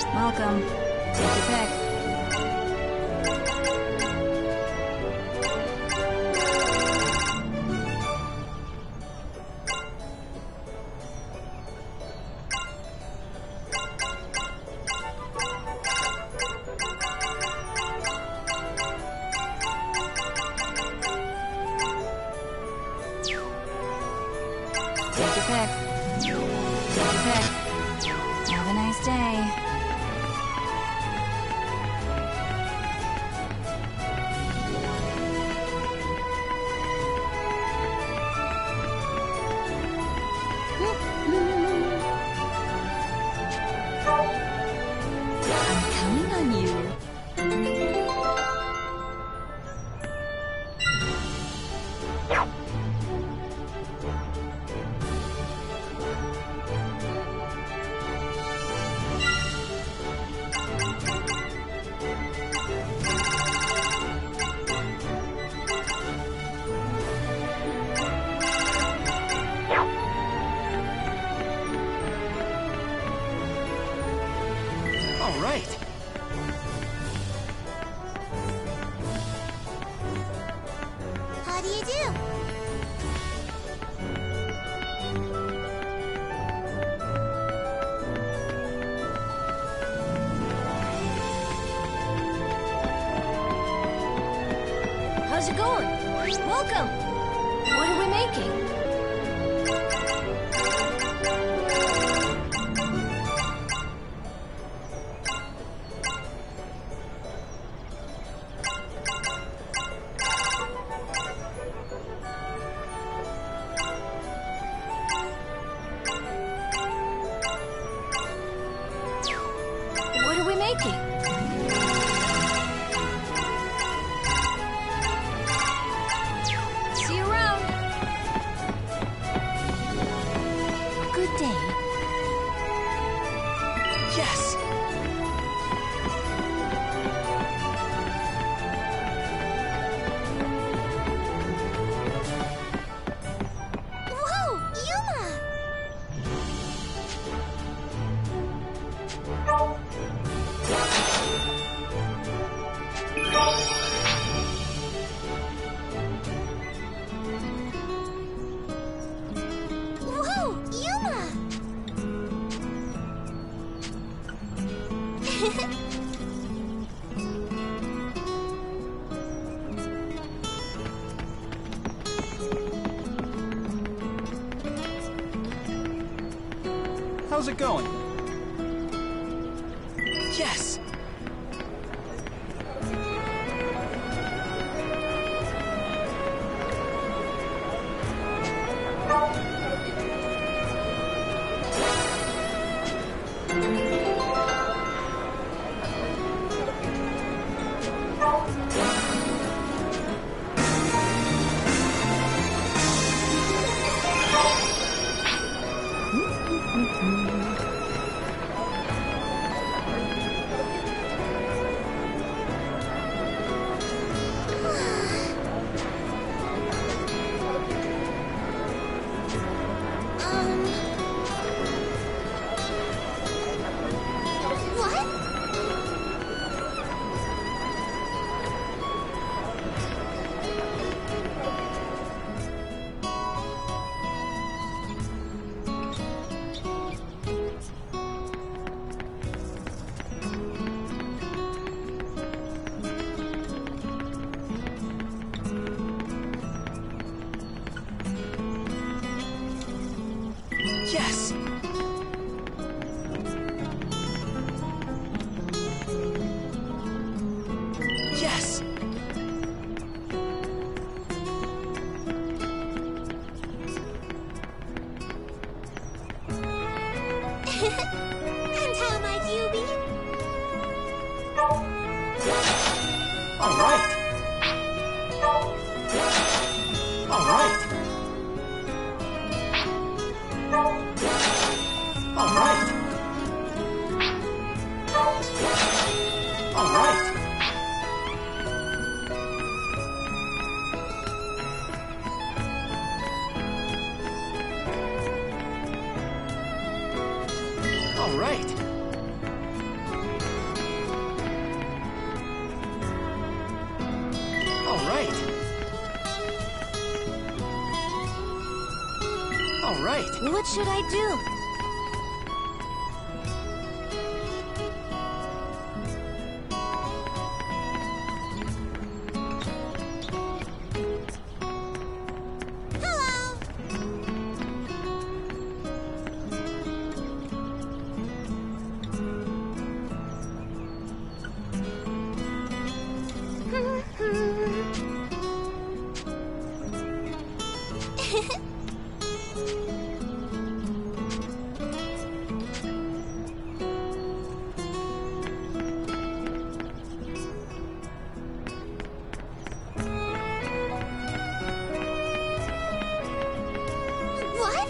Welcome. Take your pick. Take your pick. Take your pick. Have a nice day. I'm counting on you. All right. How do you do? How's it going? Welcome. What are we making? What are we making? See you around. Good day. Yes. Whoa, Yuma! Whoa, Yuma! How's it going? Yes. What? Yes. Yes. And how might you be? All right. All right. All right. All right. All right. right. What should I do? Hello. What?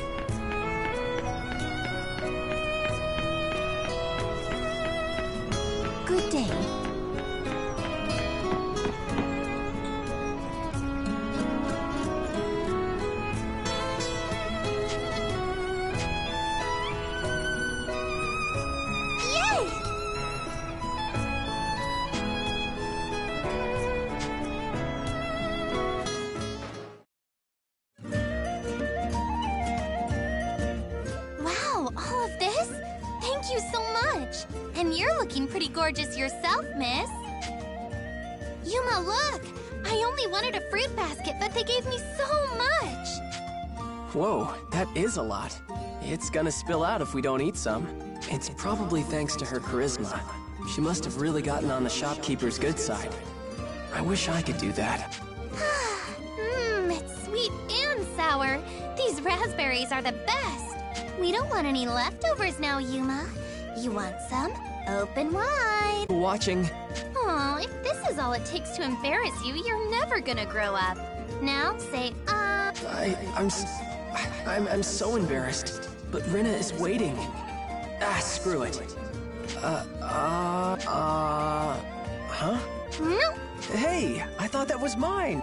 Good day. Yay! Wow, all of this? Thank you so much. And you're looking pretty gorgeous yourself, miss. Yuma, look! I only wanted a fruit basket, but they gave me so much. Whoa, that is a lot. It's gonna spill out if we don't eat some. It's probably thanks to her charisma. She must have really gotten on the shopkeeper's good side. I wish I could do that. It's sweet and sour. These raspberries are the best. We don't want any leftovers now, Yuma. You want some? Open wide. Watching. Aw, if this is all it takes to embarrass you, you're never gonna grow up. Now, say, I'm so embarrassed. But Rinna is waiting. Ah, screw it. Huh? Nope. Hey, I thought that was mine.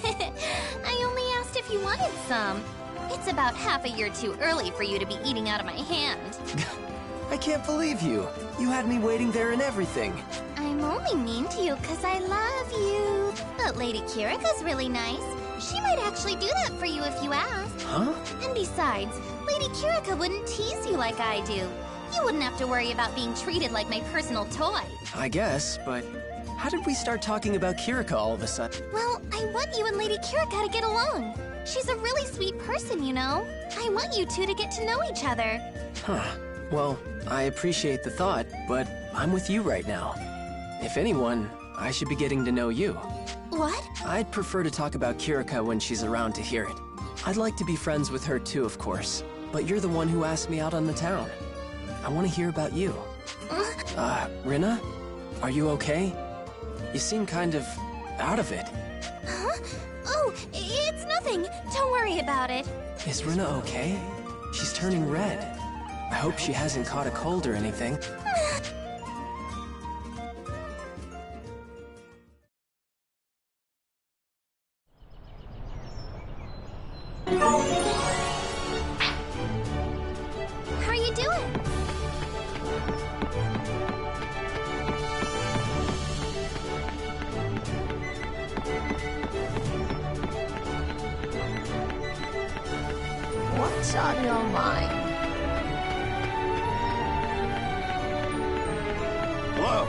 I only asked if you wanted some. It's about half a year too early for you to be eating out of my hand. I can't believe you. You had me waiting there and everything. I'm only mean to you because I love you. But Lady Kirika's really nice. She might actually do that for you if you ask. Huh? And besides, Lady Kirika wouldn't tease you like I do. You wouldn't have to worry about being treated like my personal toy. I guess, but how did we start talking about Kirika all of a sudden? Well, I want you and Lady Kirika to get along. She's a really sweet person, you know. I want you two to get to know each other. Huh. Well, I appreciate the thought, but I'm with you right now. If anyone, I should be getting to know you. What? I'd prefer to talk about Kirika when she's around to hear it. I'd like to be friends with her too, of course. But you're the one who asked me out on the town. I want to hear about you. Rinna? Are you okay? You seem kind of out of it. Huh? Oh, it's nothing. Don't worry about it. Is Rinna okay? She's turning red. I hope she hasn't caught a cold or anything. How are you doing? What's on your mind? Whoa!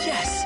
Yes!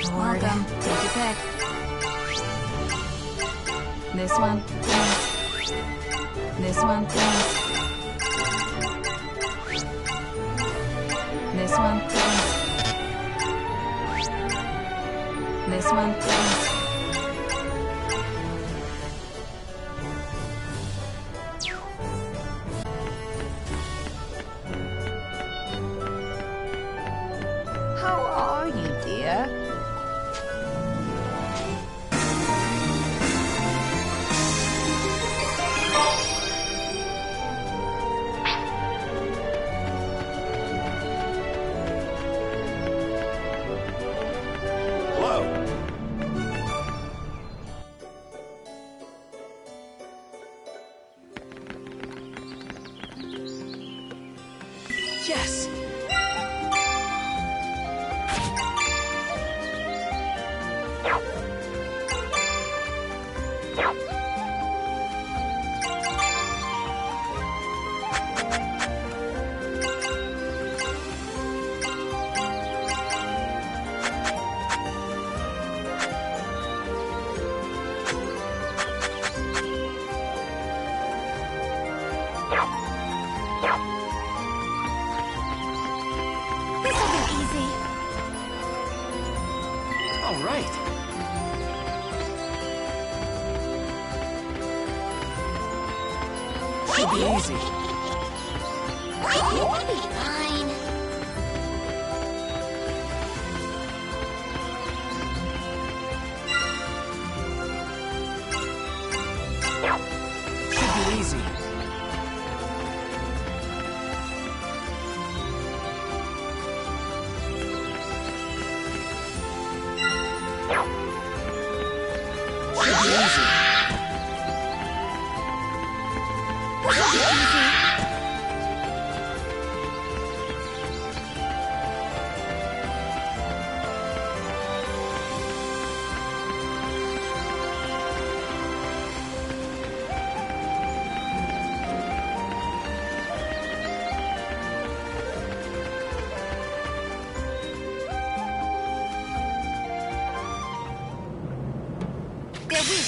bored. Welcome. Take your pick. This one, please. This one, please. This one, please. This one, please. How are you, dear? Hello. Yes! This'll be easy. All right. Should be easy. It'll be fine. Should be easy. Should be easy. This'll be easy. They're weak.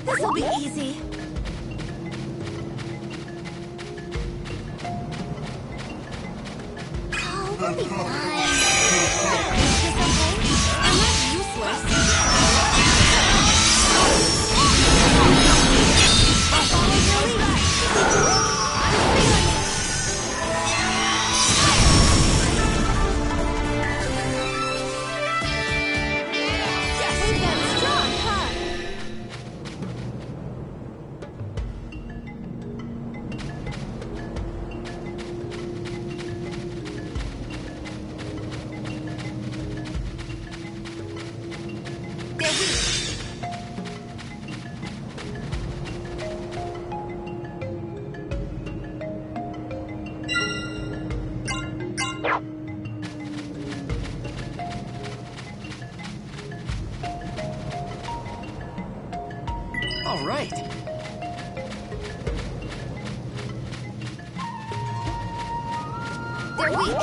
This'll be easy. Oh, we'll be fine. Is this okay? I'm not useless. Follow your lead. I'm feeling it. We've got strong, huh? They're weak. All right. They're weak.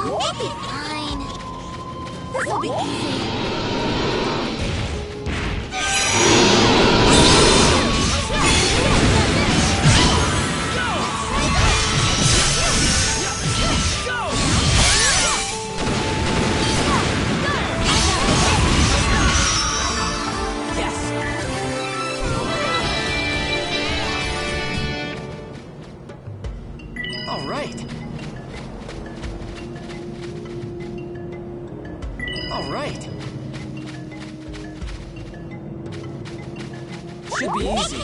We'll be fine. This'll be easy. All right. All right. Should be easy.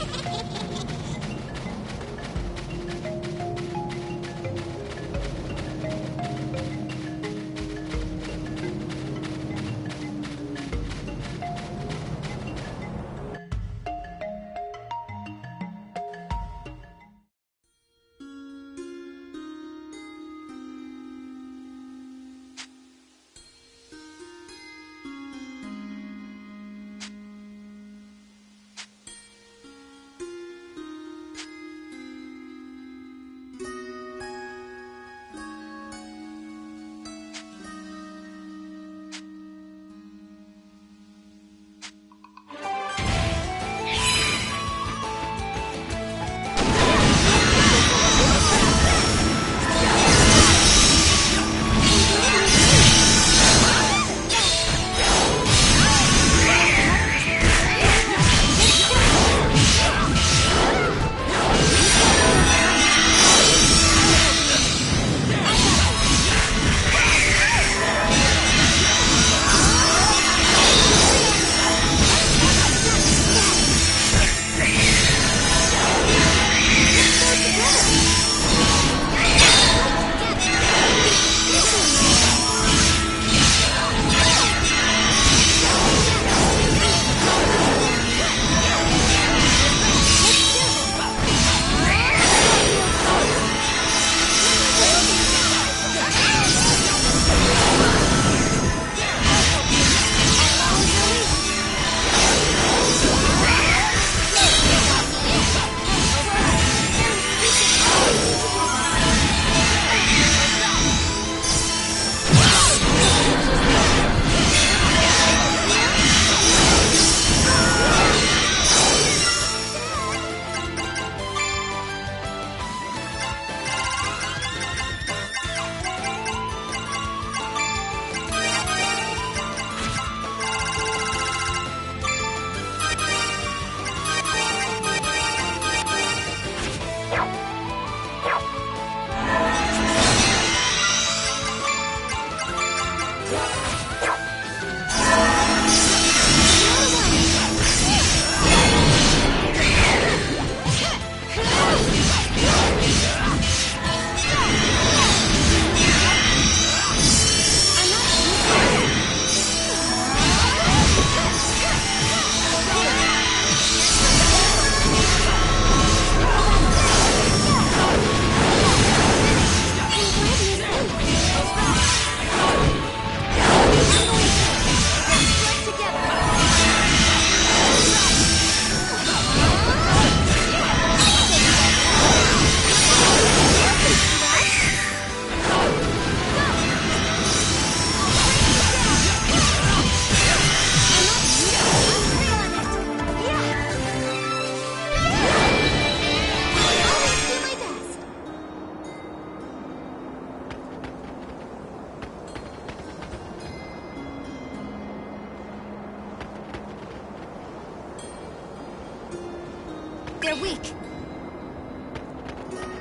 They're weak.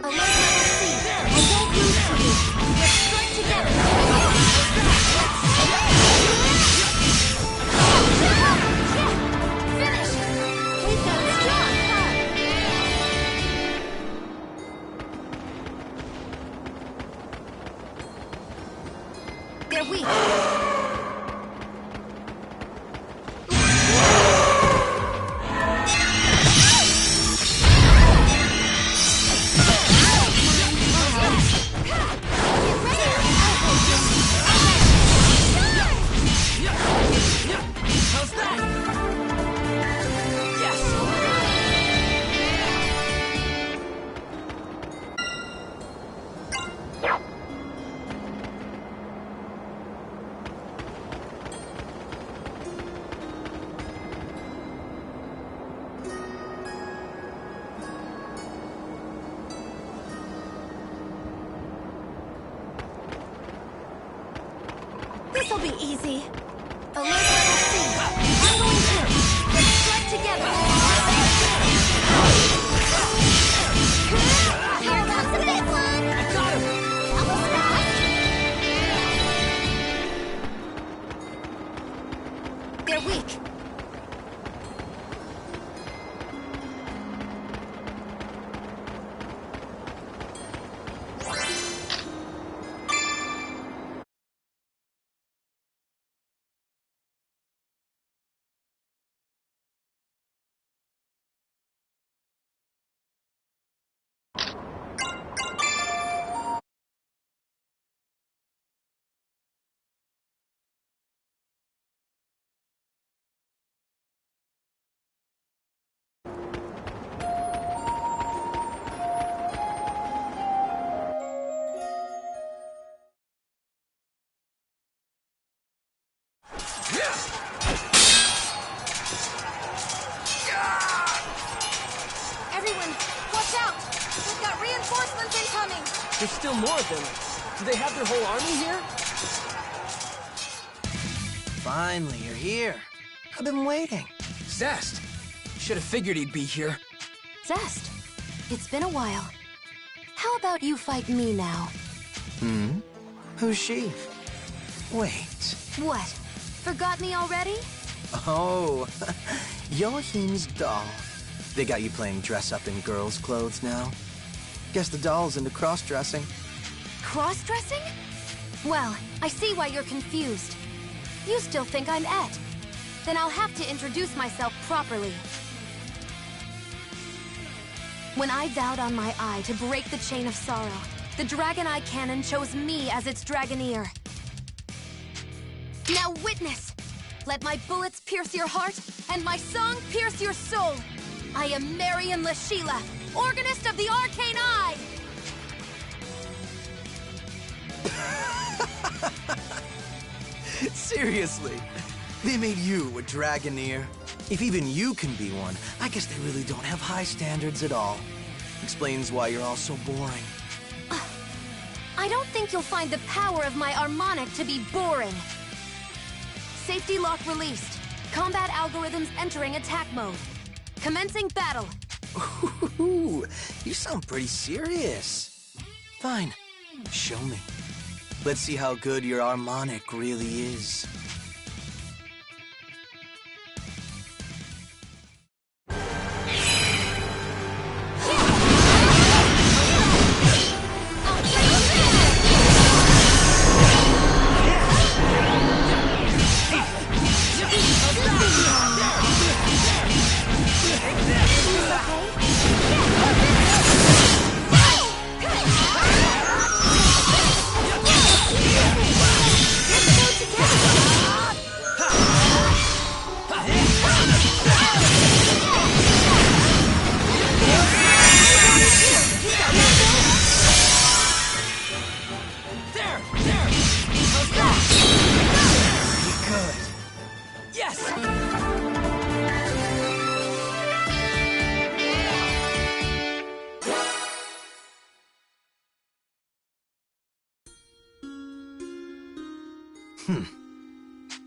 Alert level C. I won't lose to you. Let's strike together. Finish! We've got a strong fight. They're weak. This'll be easy. Alert level C. I'm going to. Let's strike together. Here comes the big one. I got him! That was fast. They're weak. Everyone, watch out! We've got reinforcements incoming! There's still more of them. Do they have their whole army here? Finally, you're here. I've been waiting. Zest! Should have figured he'd be here. Zest, it's been a while. How about you fight me now? Who's she? Wait. What? Forgot me already? Oh, Joachim's doll. They got you playing dress-up in girls' clothes now? Guess the doll's into cross-dressing. Cross-dressing? Well, I see why you're confused. You still think I'm Et. Then I'll have to introduce myself properly. When I vowed on my eye to break the chain of sorrow, the Dragon Eye Cannon chose me as its Dragoneer. Now witness! Let my bullets pierce your heart, and my song pierce your soul! I am Marion Lashila, Organist of the Arcane Eye! Seriously, they made you a Dragoneer. If even you can be one, I guess they really don't have high standards at all. Explains why you're all so boring. I don't think you'll find the power of my harmonic to be boring. Safety lock released. Combat algorithms entering attack mode. Commencing battle. Ooh, you sound pretty serious. Fine, show me. Let's see how good your harmonic really is.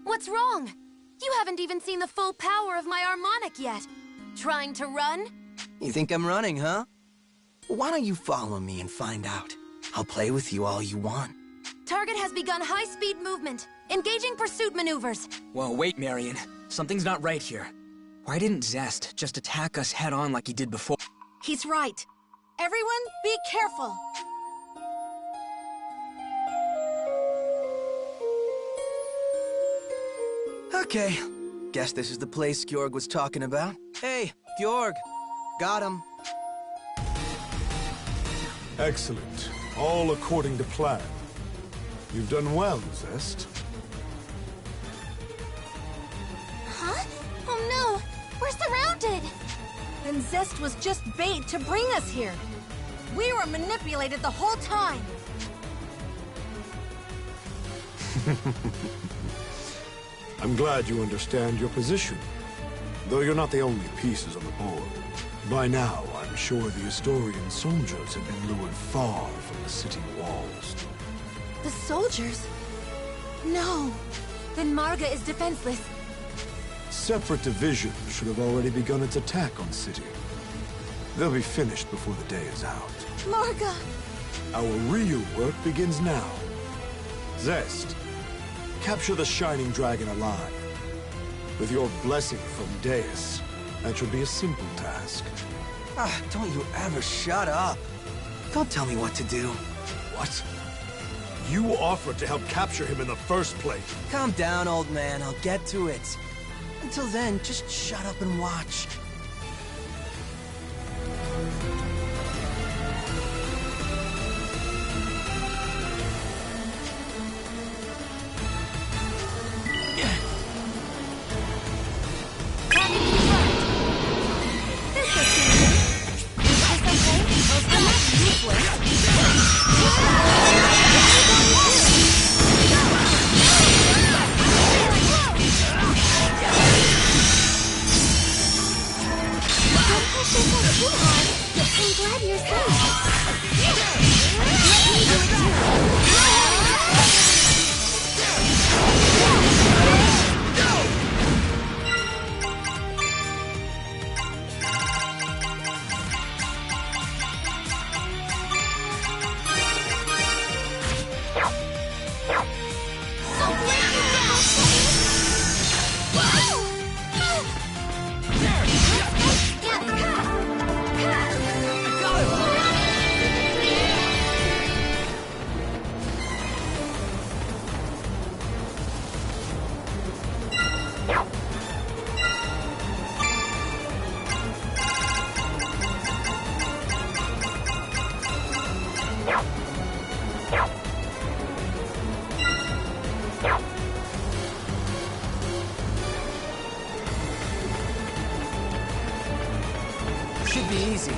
What's wrong? You haven't even seen the full power of my harmonic yet. Trying to run? You think I'm running, huh? Why don't you follow me and find out? I'll play with you all you want. Target has begun high-speed movement. Engaging pursuit maneuvers. Whoa, wait, Marion. Something's not right here. Why didn't Zest just attack us head-on like he did before? He's right. Everyone, be careful. Okay. Guess this is the place Georg was talking about. Hey, Georg. Got him. Excellent. All according to plan. You've done well, Zest. Huh? Oh no! We're surrounded! Then Zest was just bait to bring us here. We were manipulated the whole time. I'm glad you understand your position. Though you're not the only pieces on the board. By now, I'm sure the Astorian soldiers have been lured far from the city walls. The soldiers? No. Then Marga is defenseless. Separate Division should have already begun its attack on City. They'll be finished before the day is out. Marga! Our real work begins now. Zest, capture the Shining Dragon alive. With your blessing from Deus, that should be a simple task. Ah, don't you ever shut up. Don't tell me what to do. What? You offered to help capture him in the first place. Calm down, old man. I'll get to it. Until then, just shut up and watch. Should be easy.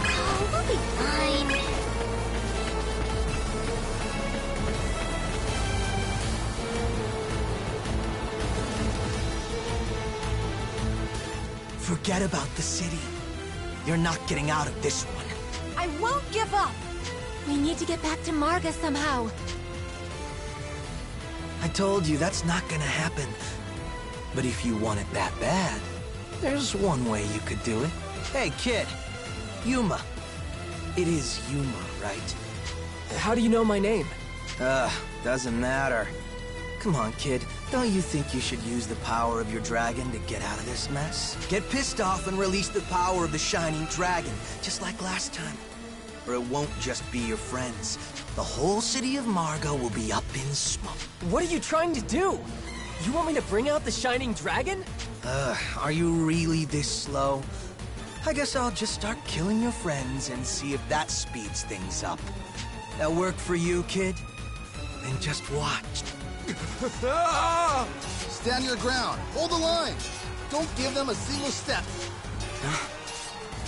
Oh, we'll be fine. Forget about the city. You're not getting out of this one. I won't give up. We need to get back to Marga somehow. I told you that's not gonna happen. But if you want it that bad, there's one way you could do it. Hey, kid. Yuma. It is Yuma, right? How do you know my name? Doesn't matter. Come on, kid. Don't you think you should use the power of your dragon to get out of this mess? Get pissed off and release the power of the Shining Dragon, just like last time. Or it won't just be your friends. The whole city of Marga will be up in smoke. What are you trying to do? You want me to bring out the Shining Dragon? Are you really this slow? I guess I'll just start killing your friends and see if that speeds things up. That work for you, kid? Then just watch. Stand your ground. Hold the line. Don't give them a single step.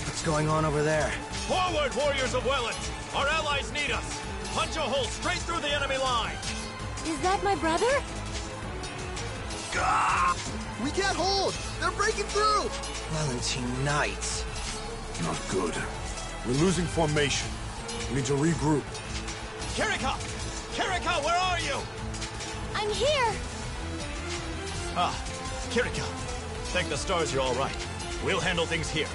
What's going on over there? Forward, warriors of Welland! Our allies need us! Punch a hole straight through the enemy line! Is that my brother? We can't hold. They're breaking through. Valentine Knights. Not good. We're losing formation. We need to regroup. Kirika! Kirika, where are you? I'm here! Ah, Kirika. Thank the stars you're all right. We'll handle things here.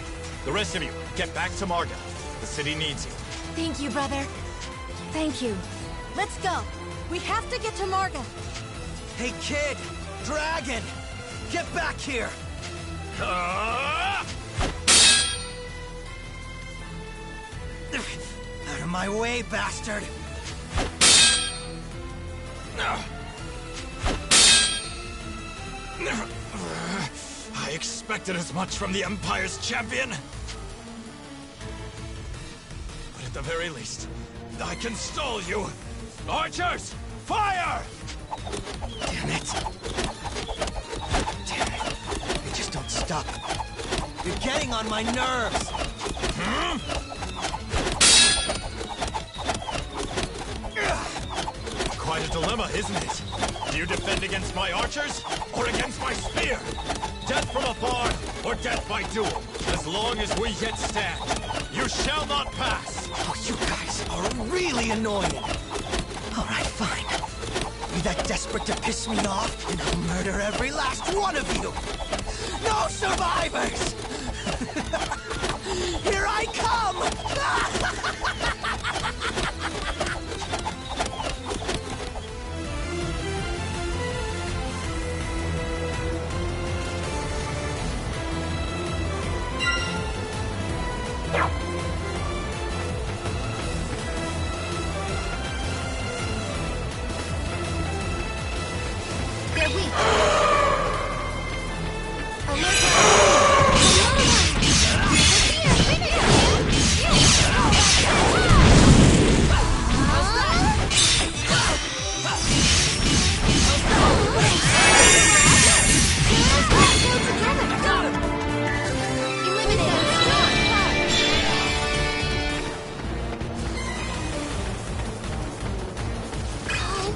The rest of you, get back to Marga. The city needs you. Thank you, brother. Thank you. Let's go. We have to get to Marga. Hey, kid! Dragon! Get back here! Ah! Out of my way, bastard! I expected as much from the Empire's champion. But at the very least, I can stall you. Archers, fire! Damn it! Damn it! They just don't stop. You're getting on my nerves! Quite a dilemma, isn't it? Do you defend against my archers, or against my spear? Death from afar, or death by duel? As long as we yet stand, you shall not pass! Oh, you guys are really annoying! Alright, fine. You that desperate to piss me off, and I'll murder every last one of you! No survivors! Here I come! They're weak.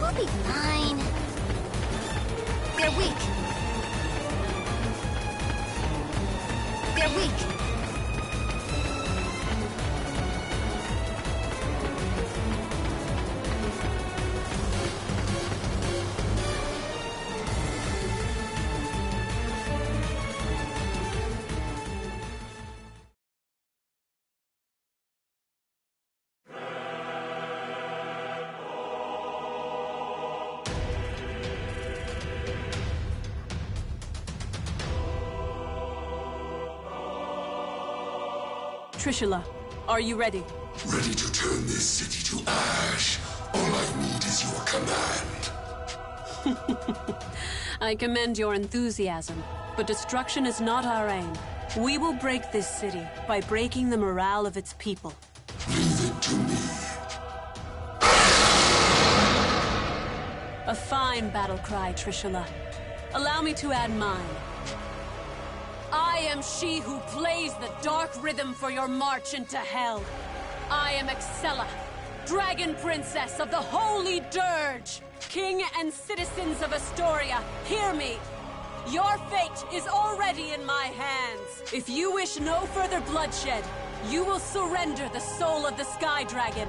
We'll be fine. They're weak. They're weak. Trishula, are you ready? Ready to turn this city to ash. All I need is your command. I commend your enthusiasm, but destruction is not our aim. We will break this city by breaking the morale of its people. Leave it to me. A fine battle cry, Trishula. Allow me to add mine. I am she who plays the dark rhythm for your march into hell. I am Excella, Dragon Princess of the Holy Dirge. King and citizens of Astoria, hear me. Your fate is already in my hands. If you wish no further bloodshed, you will surrender the soul of the Sky Dragon.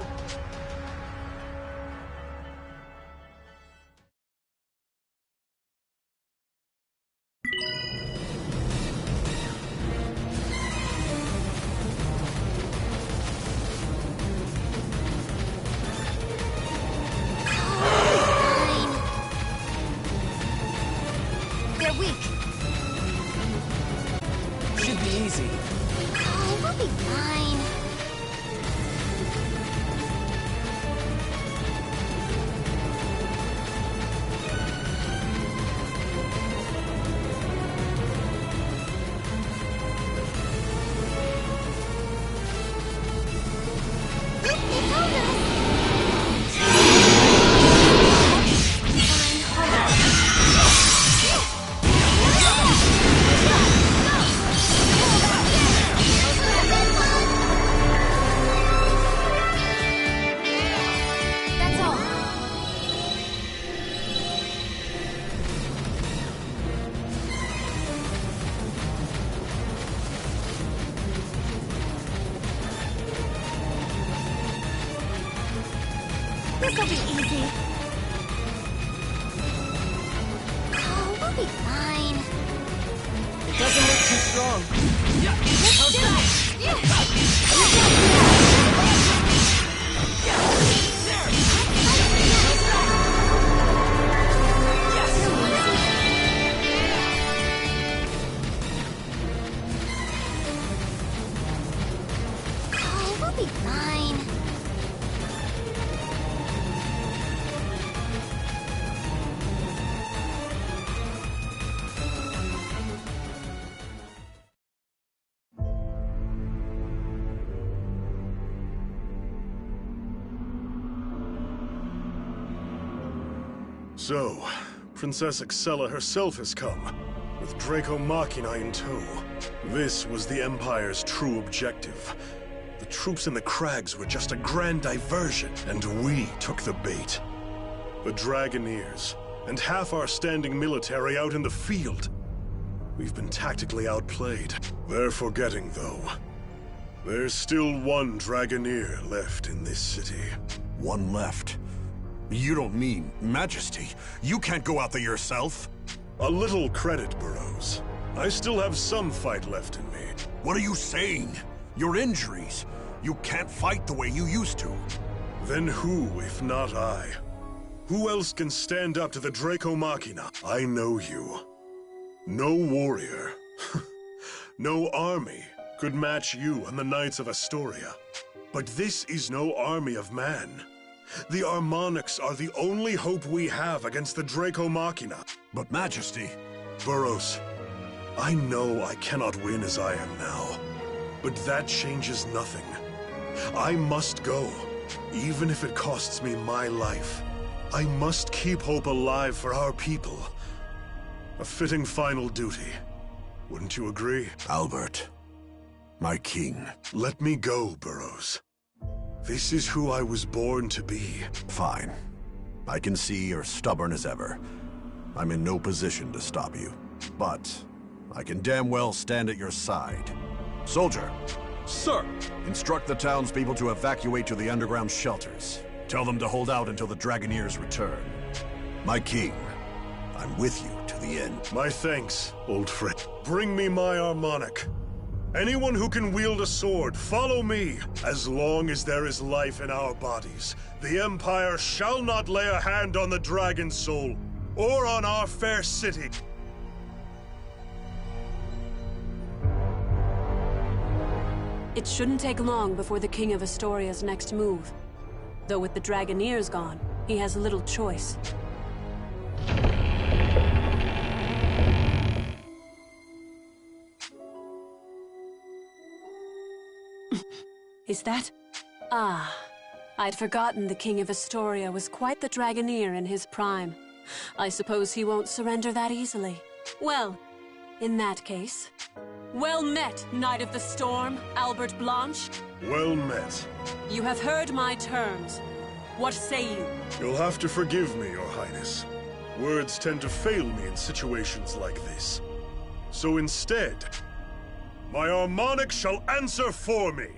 They're weak. Should be easy. Oh, we'll be fine. This'll be easy. Oh, we'll we'll be fine. It doesn't look too strong. Let's do it! Oh, we'll be fine. So, Princess Excella herself has come, with Draco Machina in tow. This was the Empire's true objective. The troops in the crags were just a grand diversion, and we took the bait. The Dragoneers, and half our standing military out in the field. We've been tactically outplayed. They're forgetting, though. There's still one Dragoneer left in this city. One left? You don't mean Majesty? You can't go out there yourself? A little credit, Burroughs. I still have some fight left in me. What are you saying? Your injuries. You can't fight the way you used to. Then who, if not I? Who else can stand up to the Draco Machina? I know you. No warrior, no army could match you and the Knights of Astoria. But this is no army of man. The Armonics are the only hope we have against the Draco Machina. But Majesty... Burroughs, I know I cannot win as I am now. But that changes nothing. I must go, even if it costs me my life. I must keep hope alive for our people. A fitting final duty. Wouldn't you agree? Albert, my king. Let me go, Burroughs. This is who I was born to be. Fine. I can see you're stubborn as ever. I'm in no position to stop you. But I can damn well stand at your side. Soldier. Sir. Instruct the townspeople to evacuate to the underground shelters. Tell them to hold out until the Dragoneers return. My king, I'm with you to the end. My thanks, old friend. Bring me my harmonic. Anyone who can wield a sword, follow me. As long as there is life in our bodies, the Empire shall not lay a hand on the dragon soul, or on our fair city. It shouldn't take long before the King of Astoria's next move. Though with the Dragoneers gone, he has little choice. Is that? Ah, I'd forgotten the King of Astoria was quite the Dragoneer in his prime. I suppose he won't surrender that easily. Well, in that case... Well met, Knight of the Storm, Albert Blanche. Well met. You have heard my terms. What say you? You'll have to forgive me, Your Highness. Words tend to fail me in situations like this. So instead, my harmonic shall answer for me.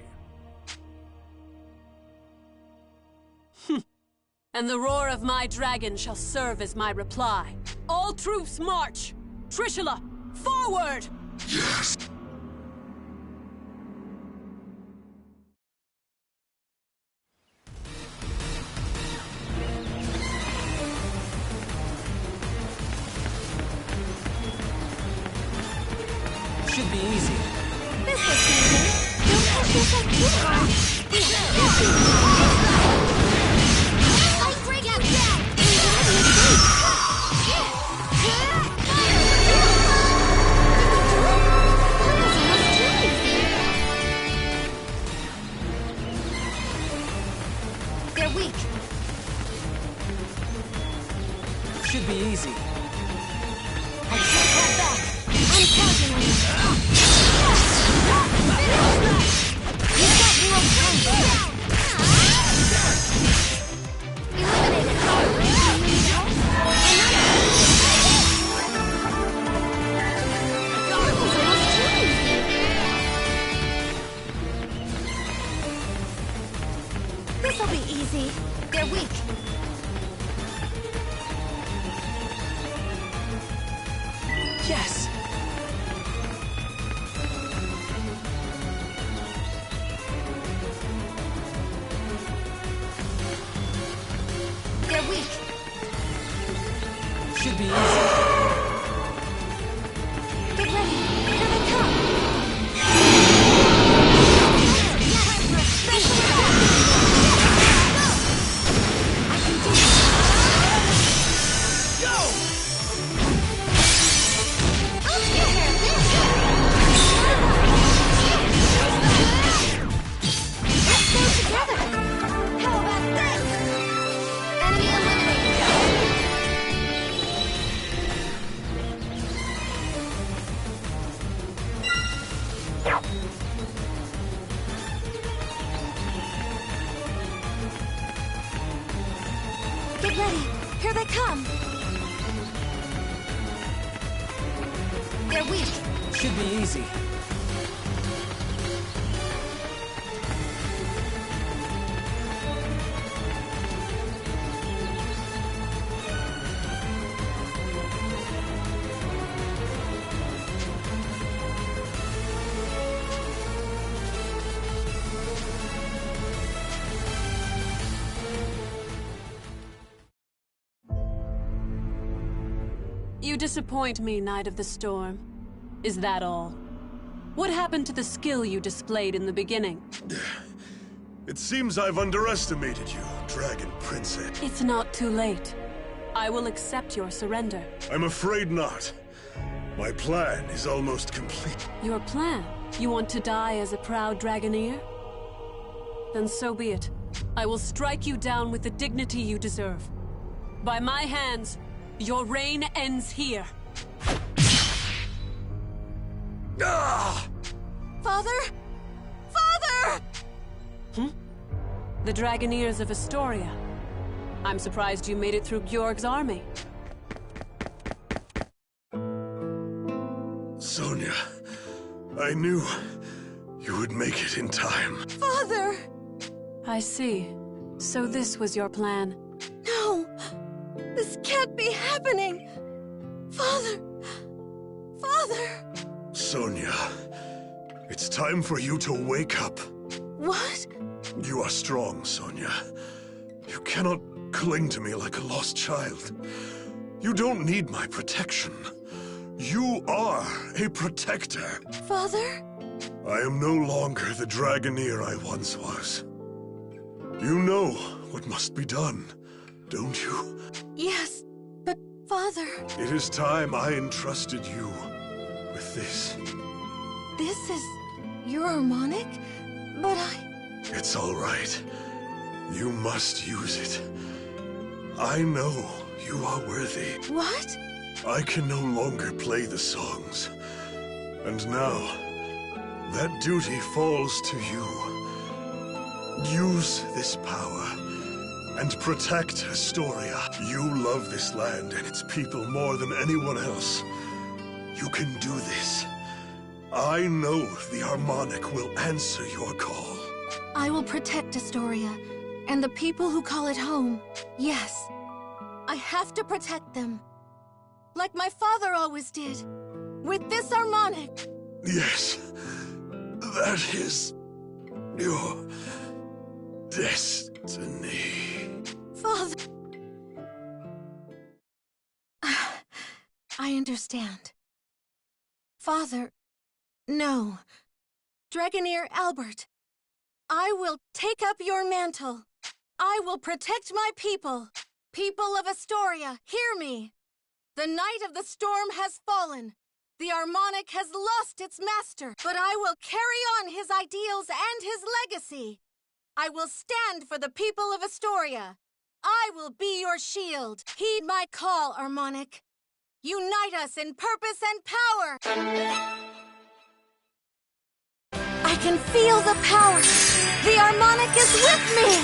And the roar of my dragon shall serve as my reply. All troops march! Trishula, forward! Yes! Should be easy. This looks easy. Don't touch yourself too hard. Light break out down. They're weak. Should be easy. I can't hold back. I'm counting on you. You've got more time. Yes! They're weak. Should be easy. Get ready. Here they come. Special attack. I can do it. Go! Oh, yeah, this. Let's go together. How about this? Enemy eliminated. Get ready. Here they come. They're weak. Should be easy. You disappoint me, Knight of the Storm. Is that all? What happened to the skill you displayed in the beginning? It seems I've underestimated you, Dragon Princess. It's not too late. I will accept your surrender. I'm afraid not. My plan is almost complete. Your plan? You want to die as a proud Dragoneer? Then so be it. I will strike you down with the dignity you deserve. By my hands, your reign ends here. Ah! Father? Father! The Dragoneers of Astoria. I'm surprised you made it through Georg's army. Sonia, I knew you would make it in time. Father! I see. So this was your plan. No! This can't be happening! Father! Father! Sonia, it's time for you to wake up. What? You are strong, Sonia. You cannot cling to me like a lost child. You don't need my protection. You are a protector. Father? I am no longer the Dragoneer I once was. You know what must be done, don't you? Yes, but Father... It is time I entrusted you with this. This is your harmonic? But It's all right. You must use it. I know you are worthy. What? I can no longer play the songs. And now, that duty falls to you. Use this power and protect Astoria. You love this land and its people more than anyone else. You can do this. I know the harmonic will answer your call. I will protect Astoria and the people who call it home. Yes, I have to protect them. Like my father always did. With this harmonic. Yes, that is your destiny. Father... I understand. Father... No. Dragoneer Albert, I will take up your mantle. I will protect my people. People of Astoria, hear me. The Knight of the Storm has fallen. The harmonic has lost its master. But I will carry on his ideals and his legacy. I will stand for the people of Astoria. I will be your shield. Heed my call, harmonic. Unite us in purpose and power. I can feel the power. The harmonic is with me.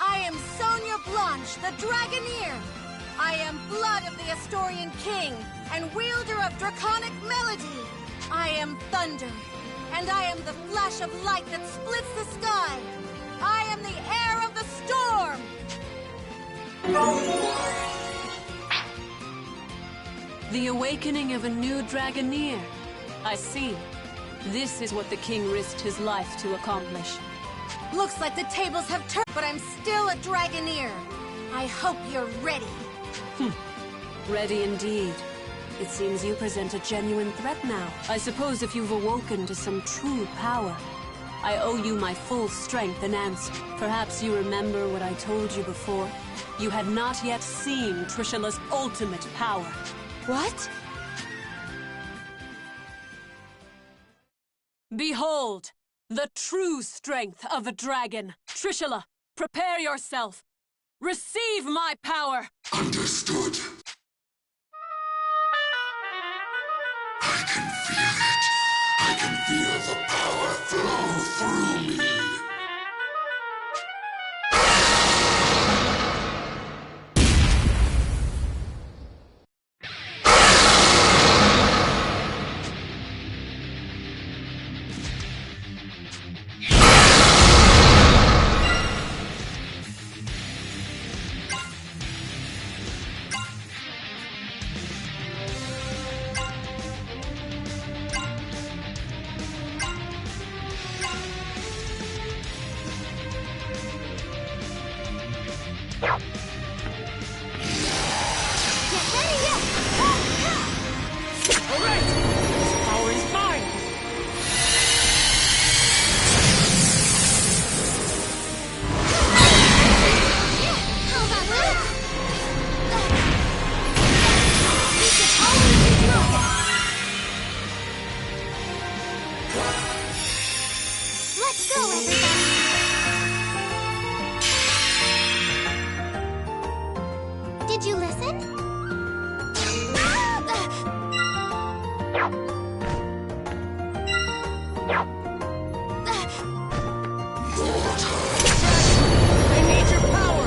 I am Sonia Blanche, the Dragoneer. I am blood of the Astorian King and wielder of draconic melody. I am thunder, and I am the flash of light that splits the sky. I am the heir of the storm! The awakening of a new Dragoneer. I see. This is what the king risked his life to accomplish. Looks like the tables have turned, but I'm still a Dragoneer. I hope you're ready. Ready indeed. It seems you present a genuine threat now. I suppose if you've awoken to some true power, I owe you my full strength and answer. Perhaps you remember what I told you before. You had not yet seen Trishula's ultimate power. What? Behold, the true strength of a dragon. Trishula, prepare yourself. Receive my power! Understood. I can feel it. I can feel the power flow through me. Did you listen? I need your power!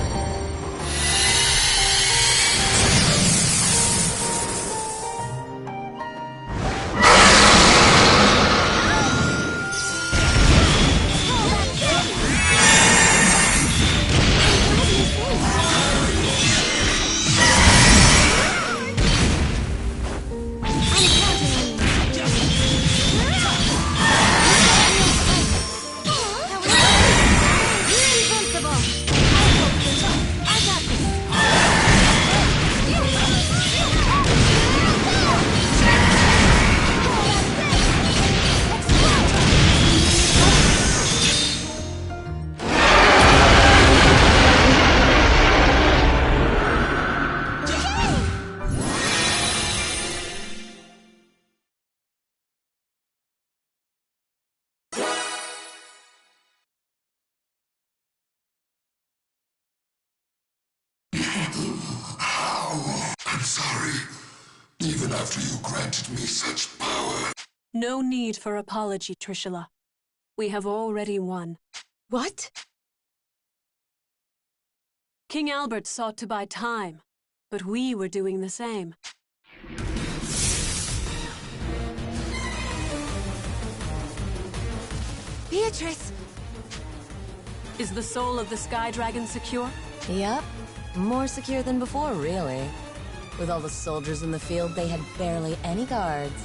I'm sorry. Even after you granted me such power. No need for apology, Trishula. We have already won. What? King Albert sought to buy time, but we were doing the same. Beatrice! Is the soul of the Sky Dragon secure? Yep. More secure than before, really. With all the soldiers in the field, they had barely any guards.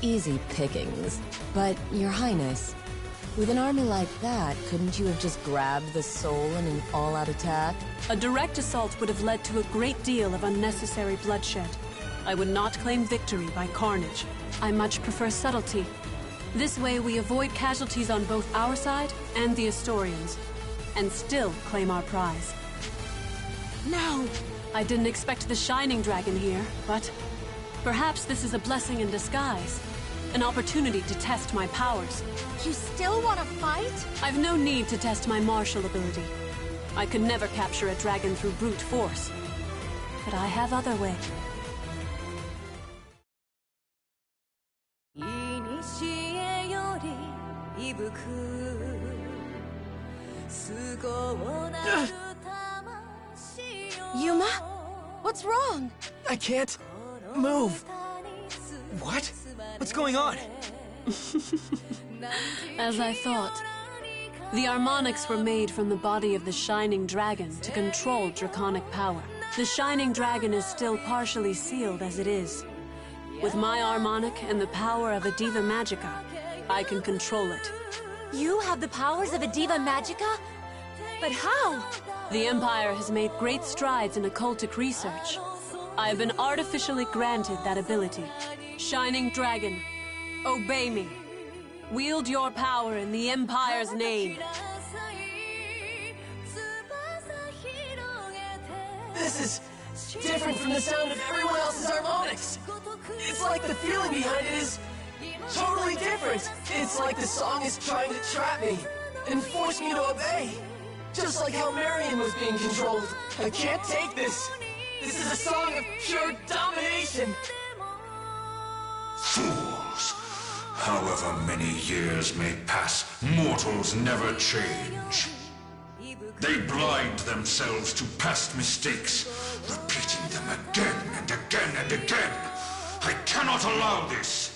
Easy pickings. But, Your Highness, with an army like that, couldn't you have just grabbed the soul in an all-out attack? A direct assault would have led to a great deal of unnecessary bloodshed. I would not claim victory by carnage. I much prefer subtlety. This way we avoid casualties on both our side and the Astorians, and still claim our prize. No! I didn't expect the Shining Dragon here, but perhaps this is a blessing in disguise. An opportunity to test my powers. You still want to fight? I've no need to test my martial ability. I could never capture a dragon through brute force. But I have other ways. Yuma? What's wrong? I can't move. What? What's going on? As I thought. The harmonics were made from the body of the Shining Dragon to control draconic power. The Shining Dragon is still partially sealed as it is. With my harmonic and the power of a Diva Magica, I can control it. You have the powers of a Diva Magica? But how? The Empire has made great strides in occultic research. I have been artificially granted that ability. Shining Dragon, obey me. Wield your power in the Empire's name. This is different from the sound of everyone else's harmonics. It's like the feeling behind it is totally different. It's like the song is trying to trap me and force me to obey. Just like how Marion was being controlled. I can't take this. This is a song of pure domination. Fools! However many years may pass, mortals never change. They blind themselves to past mistakes, repeating them again and again and again. I cannot allow this!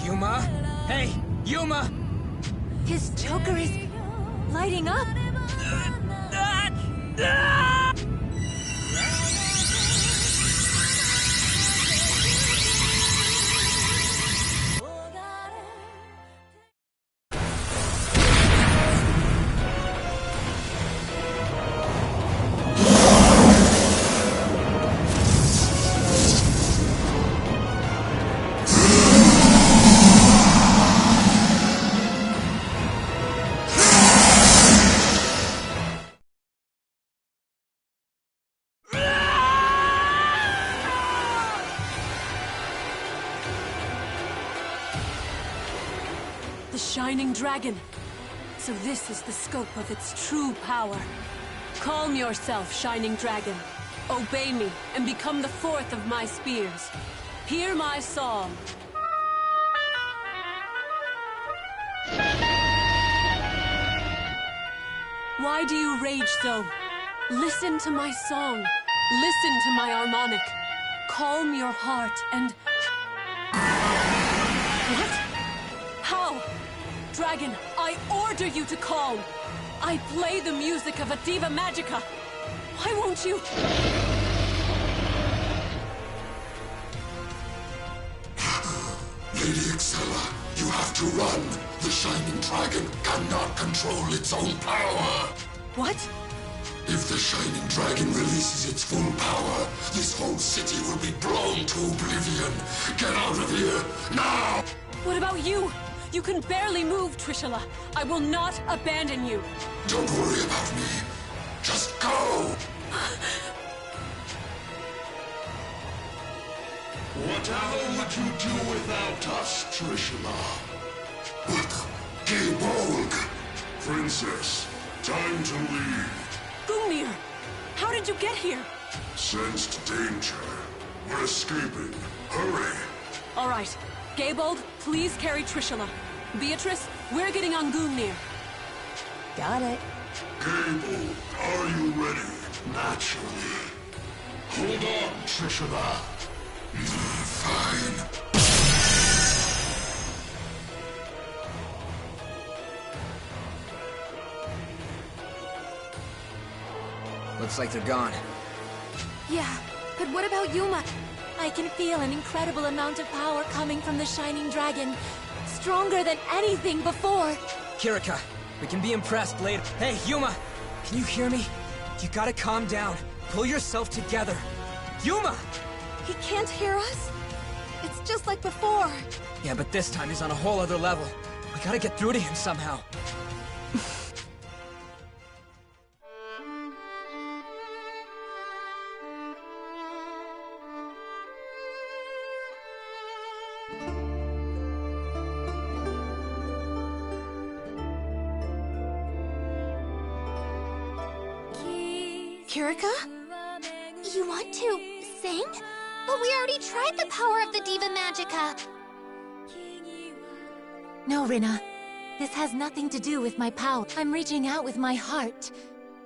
Yuma? Hey, Yuma! His choker is lighting up. The Shining Dragon. So this is the scope of its true power. Calm yourself, Shining Dragon. Obey me and become the fourth of my spears. Hear my song. Why do you rage so? Listen to my song. Listen to my harmonic. Calm your heart and... What? How? Dragon, I order you to calm. I play the music of a Diva Magica. Why won't you? Lady Excella, you have to run. The Shining Dragon cannot control its own power. What? If the Shining Dragon releases its full power, this whole city will be blown to oblivion. Get out of here, now! What about you? You can barely move, Trishula. I will not abandon you. Don't worry about me. Just go! Whatever would you do without us, Trishula? But, Gaybolg! Princess, time to leave. Gungnir, how did you get here? Sensed danger. We're escaping. Hurry! All right. Gaybold, please carry Trishula. Beatrice, we're getting on Gungnir. Got it. Gaybolg, are you ready? Naturally. Hold on, Trishula. Fine. Looks like they're gone. Yeah, but what about Yuma? I can feel an incredible amount of power coming from the Shining Dragon. Stronger than anything before. Kirika, we can be impressed later. Hey, Yuma! Can you hear me? You gotta calm down. Pull yourself together. Yuma! He can't hear us? It's just like before. Yeah, but this time he's on a whole other level. We gotta get through to him somehow. Kirika? You want to sing? But we already tried the power of the Diva Magica. No, Rina. This has nothing to do with my power. I'm reaching out with my heart.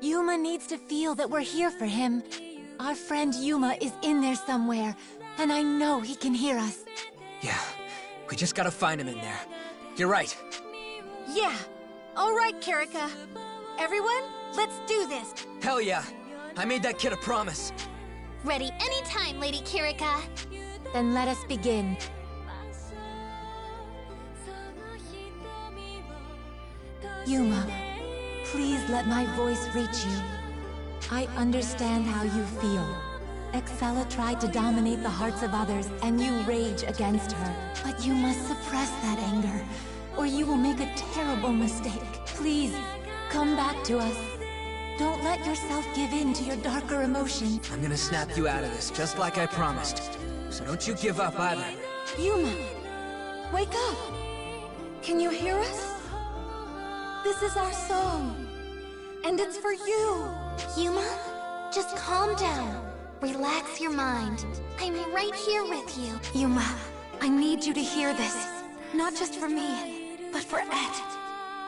Yuma needs to feel that we're here for him. Our friend Yuma is in there somewhere, and I know he can hear us. Yeah, we just gotta find him in there. You're right. Yeah. All right, Kirika. Everyone, let's do this. Hell yeah. I made that kid a promise. Ready anytime, Lady Kirika. Then let us begin. Yuma, please let my voice reach you. I understand how you feel. Excella tried to dominate the hearts of others, and you rage against her. But you must suppress that anger, or you will make a terrible mistake. Please, come back to us. Don't let yourself give in to your darker emotions. I'm gonna snap you out of this, just like I promised. So don't you give up either. Yuma, wake up. Can you hear us? This is our song, and it's for you. Yuma, just calm down. Relax your mind. I'm right here with you. Yuma, I need you to hear this. Not just for me, but for Ed.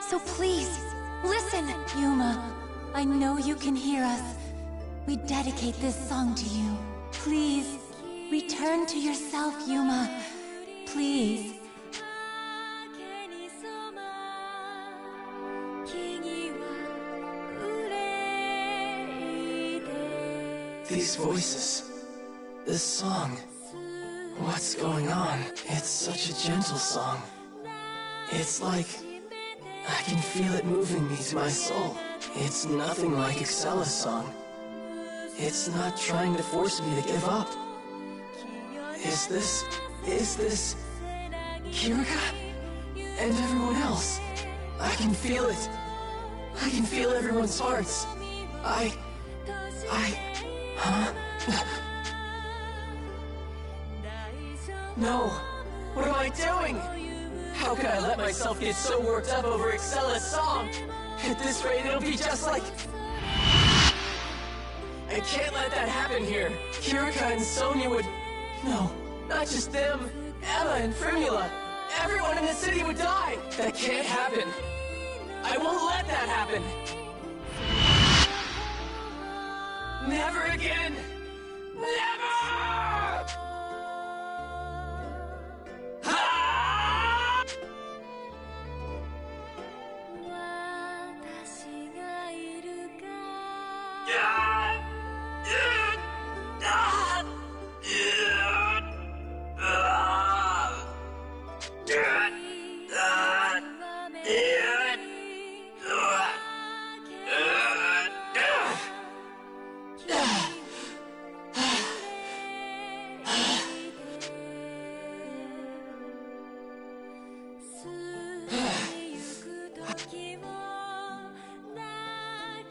So please, listen. Yuma, I know you can hear us. We dedicate this song to you. Please, return to yourself, Yuma. Please. These voices, this song, what's going on? It's such a gentle song. It's like I can feel it moving me to my soul. It's nothing like Excella's song. It's not trying to force me to give up. Is this Kirika and everyone else? I can feel it. I can feel everyone's hearts. Huh? No! What am I doing? How could I let myself get so worked up over Excella's song? At this rate, it'll be just like... I can't let that happen here. Kirika and Sonia would... No, not just them. Emma and Primula. Everyone in the city would die. That can't happen. I won't let that happen. Never again! Never! Ah!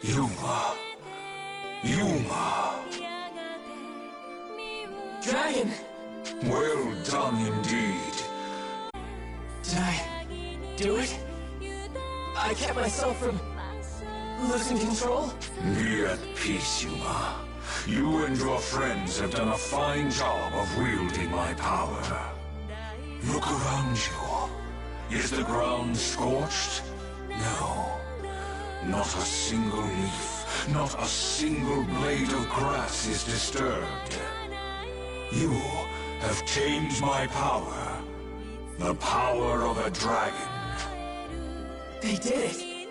Yuma. Yuma. Dragon! Well done indeed. Did I do it? I kept myself from losing control? Be at peace, Yuma. You and your friends have done a fine job of wielding my power. Look around you. Is the ground scorched? No. Not a single leaf, not a single blade of grass is disturbed. You have tamed my power. The power of a dragon. They did it.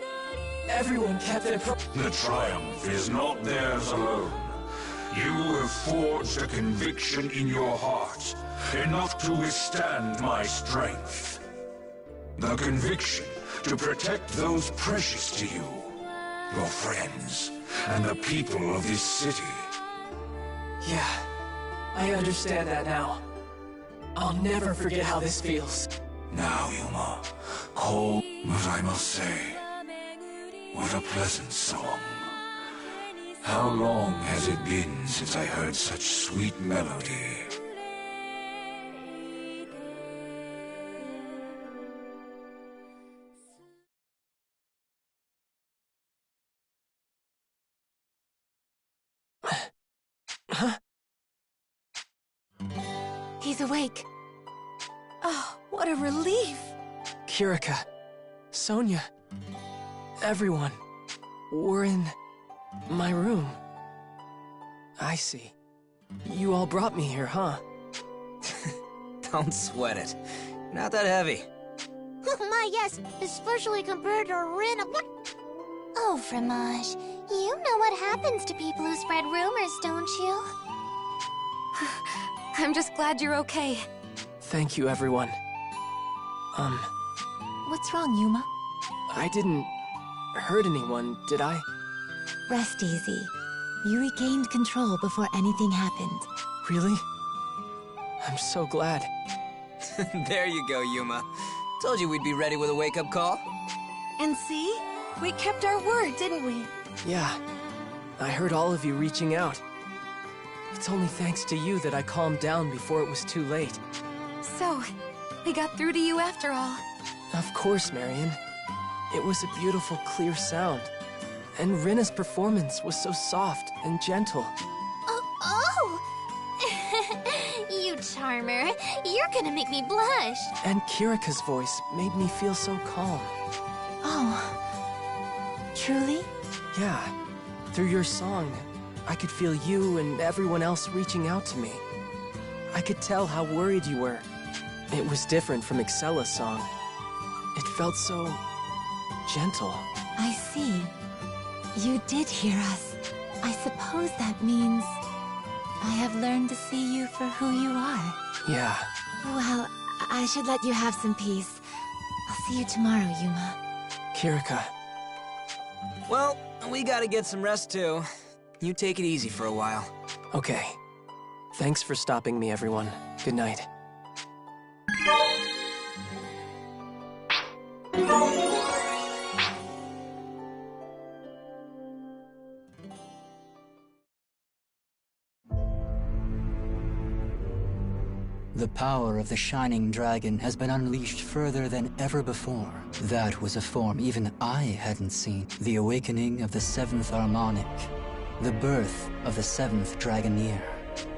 Everyone kept their The triumph is not theirs alone. You have forged a conviction in your heart, enough to withstand my strength. The conviction to protect those precious to you, your friends, and the people of this city. Yeah, I understand that now. I'll never forget how this feels. Now, Yuma, cold, but I must say, what a pleasant song. How long has it been since I heard such sweet melody? Huh? He's awake. Oh, what a relief! Kirika, Sonia, everyone, we're in My room. I see. You all brought me here, huh? Don't sweat it. Not that heavy. My, yes, especially compared to Rina. What? Oh, Fromage, you know what happens to people who spread rumors, don't you? I'm just glad you're okay. Thank you, everyone. What's wrong, Yuma? I didn't hurt anyone, did I? Rest easy. You regained control before anything happened. Really? I'm so glad. There you go, Yuma. Told you we'd be ready with a wake-up call. And see? We kept our word, didn't we? Yeah. I heard all of you reaching out. It's only thanks to you that I calmed down before it was too late. So, we got through to you after all. Of course, Marion. It was a beautiful, clear sound. And Rina's performance was so soft and gentle. Oh! You charmer. You're gonna make me blush. And Kirika's voice made me feel so calm. Oh. Truly? Yeah. Through your song, I could feel you and everyone else reaching out to me. I could tell how worried you were. It was different from Excella's song. It felt so gentle. I see. You did hear us. I suppose that means I have learned to see you for who you are. Yeah. Well, I should let you have some peace. I'll see you tomorrow, Yuma. Kirika. Well, we gotta get some rest too. You take it easy for a while. Okay. Thanks for stopping me, everyone. Good night. The power of the Shining Dragon has been unleashed further than ever before. That was a form even I hadn't seen. The awakening of the 7th Harmonic. The birth of the 7th Dragoneer.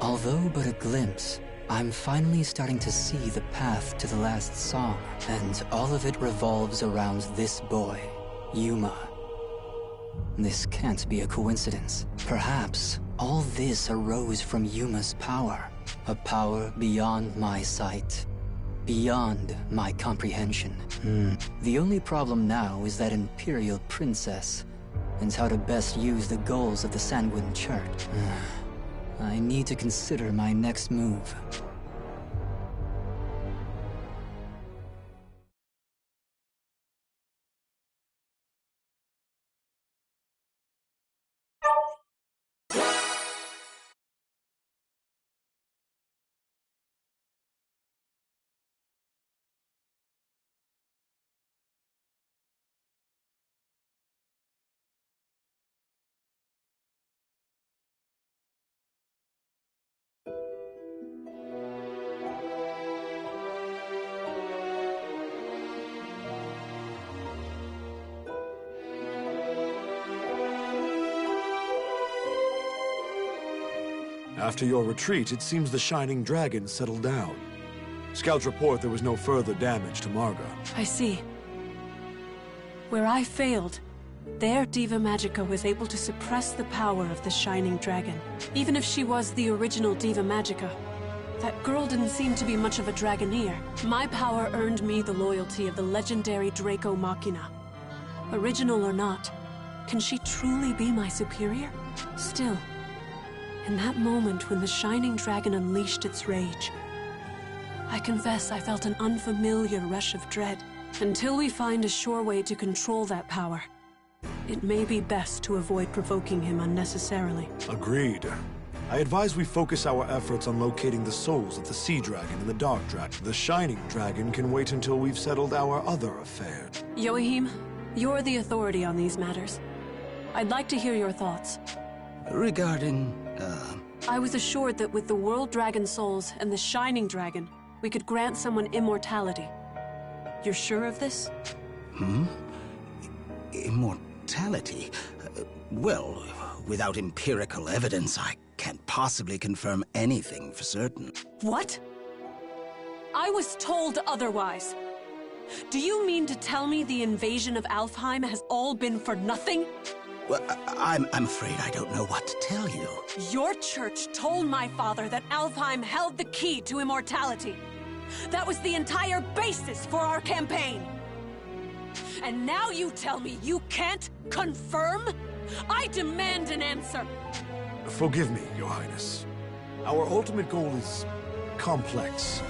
Although but a glimpse, I'm finally starting to see the path to the last song. And all of it revolves around this boy, Yuma. This can't be a coincidence. Perhaps all this arose from Yuma's power. A power beyond my sight. Beyond my comprehension. The only problem now is that Imperial Princess, and how to best use the goals of the Sanguine Church. I need to consider my next move. After your retreat, it seems the Shining Dragon settled down. Scouts report there was no further damage to Marga. I see. Where I failed, their Diva Magica was able to suppress the power of the Shining Dragon. Even if she was the original Diva Magica, that girl didn't seem to be much of a Dragoneer. My power earned me the loyalty of the legendary Draco Machina. Original or not, can she truly be my superior? Still, in that moment when the Shining Dragon unleashed its rage, I confess I felt an unfamiliar rush of dread. Until we find a sure way to control that power, it may be best to avoid provoking him unnecessarily. Agreed. I advise we focus our efforts on locating the souls of the Sea Dragon and the Dark Dragon. The Shining Dragon can wait until we've settled our other affair. Yoahim, you're the authority on these matters. I'd like to hear your thoughts. Regarding, I was assured that with the World Dragon Souls and the Shining Dragon, we could grant someone immortality. You're sure of this? Immortality? Well, without empirical evidence, I can't possibly confirm anything for certain. What? I was told otherwise. Do you mean to tell me the invasion of Alfheim has all been for nothing? Well, I'm afraid I don't know what to tell you. Your church told my father that Alfheim held the key to immortality. That was the entire basis for our campaign. And now you tell me you can't confirm? I demand an answer! Forgive me, Your Highness. Our ultimate goal is complex.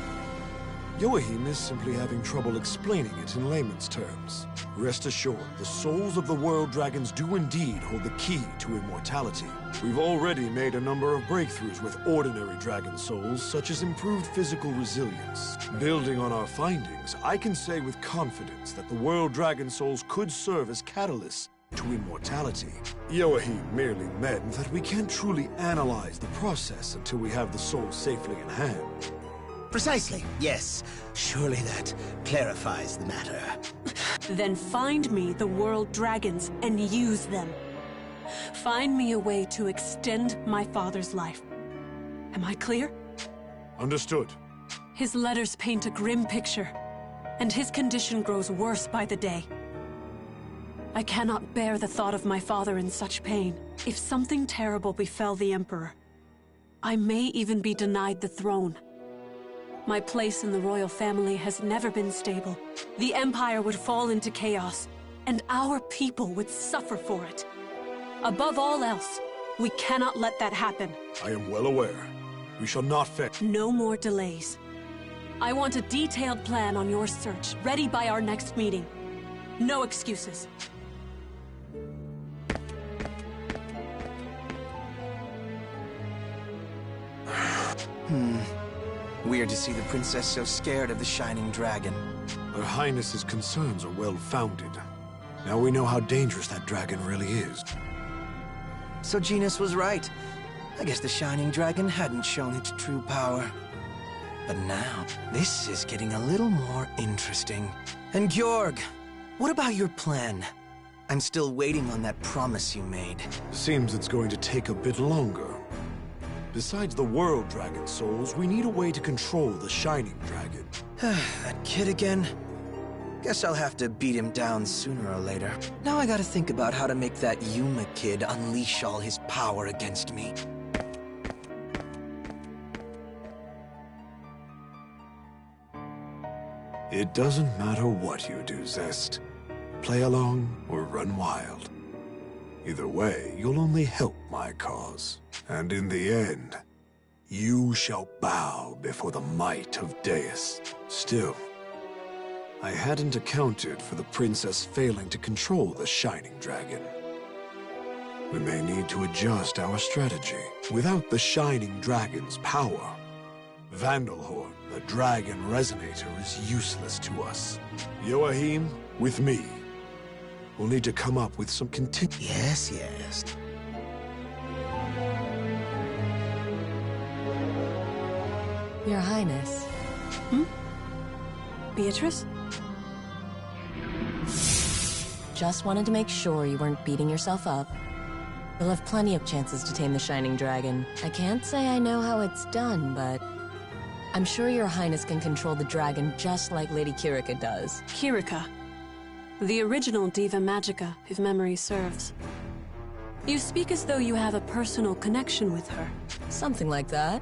Joachim is simply having trouble explaining it in layman's terms. Rest assured, the souls of the world dragons do indeed hold the key to immortality. We've already made a number of breakthroughs with ordinary dragon souls, such as improved physical resilience. Building on our findings, I can say with confidence that the world dragon souls could serve as catalysts to immortality. Joachim merely meant that we can't truly analyze the process until we have the soul safely in hand. Precisely, yes. Surely that clarifies the matter. Then find me the world dragons and use them. Find me a way to extend my father's life. Am I clear? Understood. His letters paint a grim picture, and his condition grows worse by the day. I cannot bear the thought of my father in such pain. If something terrible befell the Emperor, I may even be denied the throne. My place in the royal family has never been stable. The Empire would fall into chaos, and our people would suffer for it. Above all else, we cannot let that happen. I am well aware. We shall not fail. No more delays. I want a detailed plan on your search, ready by our next meeting. No excuses. Weird to see the princess so scared of the Shining Dragon. Her Highness's concerns are well-founded. Now we know how dangerous that dragon really is. So Genus was right. I guess the Shining Dragon hadn't shown its true power. But now, this is getting a little more interesting. And Georg, what about your plan? I'm still waiting on that promise you made. Seems it's going to take a bit longer. Besides the world dragon souls, we need a way to control the Shining Dragon. That kid again? Guess I'll have to beat him down sooner or later. Now I gotta think about how to make that Yuma kid unleash all his power against me. It doesn't matter what you do, Zest. Play along or run wild. Either way, you'll only help my cause. And in the end, you shall bow before the might of Deus. Still, I hadn't accounted for the princess failing to control the Shining Dragon. We may need to adjust our strategy. Without the Shining Dragon's power, Vandalhorn, the Dragon Resonator, is useless to us. Joachim, with me. We'll need to come up with some Yes, yes. Your Highness. Beatrice? Just wanted to make sure you weren't beating yourself up. You'll have plenty of chances to tame the Shining Dragon. I can't say I know how it's done, but I'm sure Your Highness can control the dragon just like Lady Kirika does. Kirika. The original Diva Magica, if memory serves. You speak as though you have a personal connection with her. Something like that.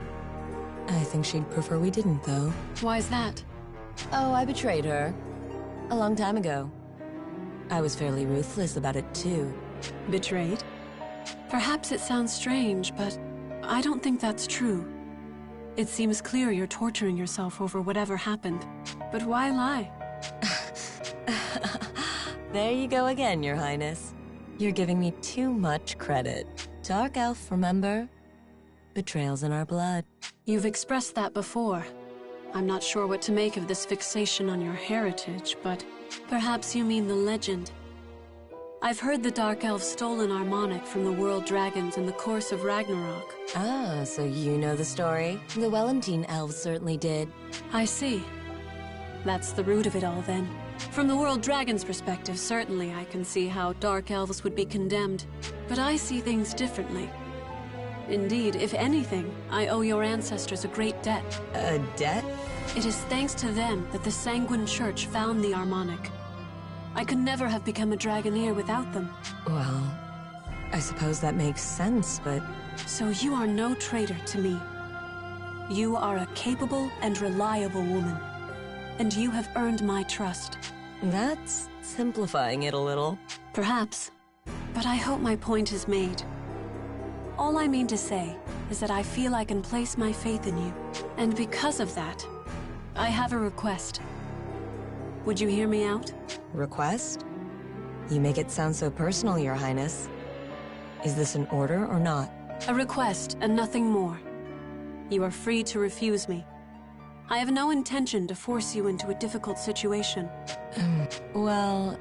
I think she'd prefer we didn't, though. Why's that? Oh, I betrayed her. A long time ago. I was fairly ruthless about it, too. Betrayed? Perhaps it sounds strange, but I don't think that's true. It seems clear you're torturing yourself over whatever happened. But why lie? There you go again, Your Highness. You're giving me too much credit. Dark Elf, remember? Betrayal's in our blood. You've expressed that before. I'm not sure what to make of this fixation on your heritage, but perhaps you mean the legend. I've heard the Dark Elves stole an harmonic from the world dragons in the course of Ragnarok. Ah, so you know the story. The Wellentine elves certainly did. I see. That's the root of it all, then. From the world dragon's perspective, certainly I can see how Dark Elves would be condemned. But I see things differently. Indeed, if anything, I owe your ancestors a great debt. A debt? It is thanks to them that the Sanguine Church found the harmonic. I could never have become a Dragoneer without them. Well, I suppose that makes sense, but... So you are no traitor to me. You are a capable and reliable woman, and you have earned my trust. That's simplifying it a little. Perhaps, but I hope my point is made. All I mean to say is that I feel I can place my faith in you, and because of that, I have a request. Would you hear me out? Request? You make it sound so personal, Your Highness. Is this an order or not? A request and nothing more. You are free to refuse me. I have no intention to force you into a difficult situation. Well,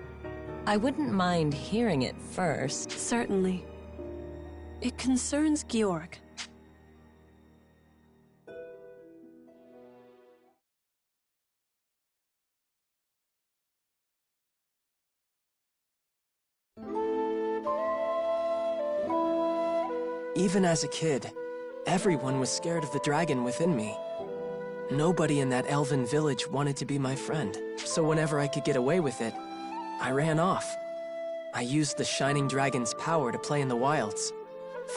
I wouldn't mind hearing it first. Certainly. It concerns Georg. Even as a kid, everyone was scared of the dragon within me. Nobody in that elven village wanted to be my friend, so whenever I could get away with it, I ran off. I used the Shining Dragon's power to play in the wilds,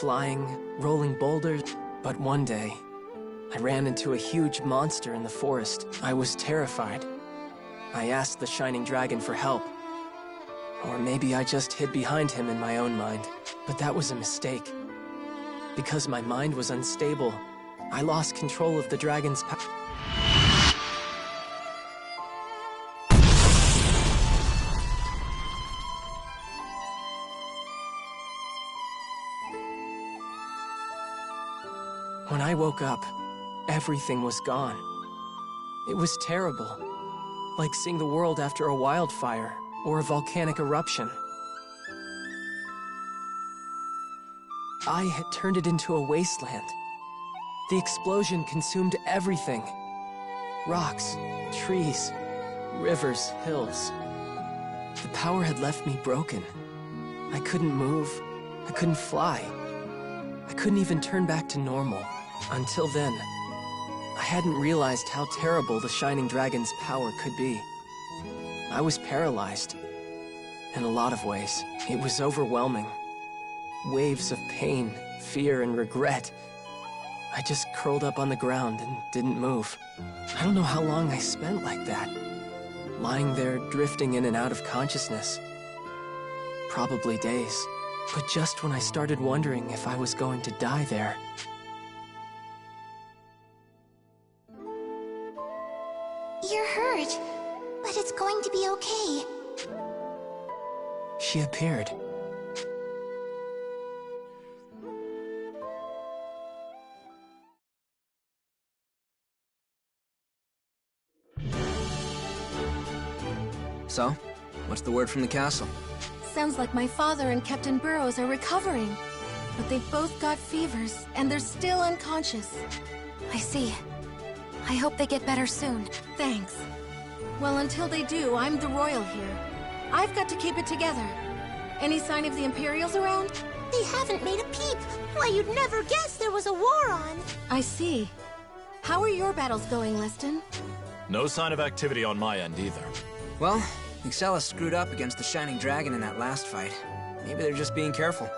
flying, rolling boulders, but one day, I ran into a huge monster in the forest. I was terrified. I asked the Shining Dragon for help. Or maybe I just hid behind him in my own mind, but that was a mistake. Because my mind was unstable, I lost control of the dragon's power. When I woke up, everything was gone. It was terrible, like seeing the world after a wildfire or a volcanic eruption. I had turned it into a wasteland. The explosion consumed everything. Rocks, trees, rivers, hills. The power had left me broken. I couldn't move. I couldn't fly. I couldn't even turn back to normal. Until then, I hadn't realized how terrible the Shining Dragon's power could be. I was paralyzed. In a lot of ways, it was overwhelming. Waves of pain, fear, and regret. I just curled up on the ground and didn't move. I don't know how long I spent like that. Lying there, drifting in and out of consciousness. Probably days. But just when I started wondering if I was going to die there... You're hurt, but it's going to be okay. She appeared. So, what's the word from the castle? Sounds like my father and Captain Burrows are recovering. But they've both got fevers, and they're still unconscious. I see. I hope they get better soon. Thanks. Well, until they do, I'm the royal here. I've got to keep it together. Any sign of the Imperials around? They haven't made a peep. Why, you'd never guess there was a war on. I see. How are your battles going, Liston? No sign of activity on my end either. Well, Excella screwed up against the Shining Dragon in that last fight. Maybe they're just being careful.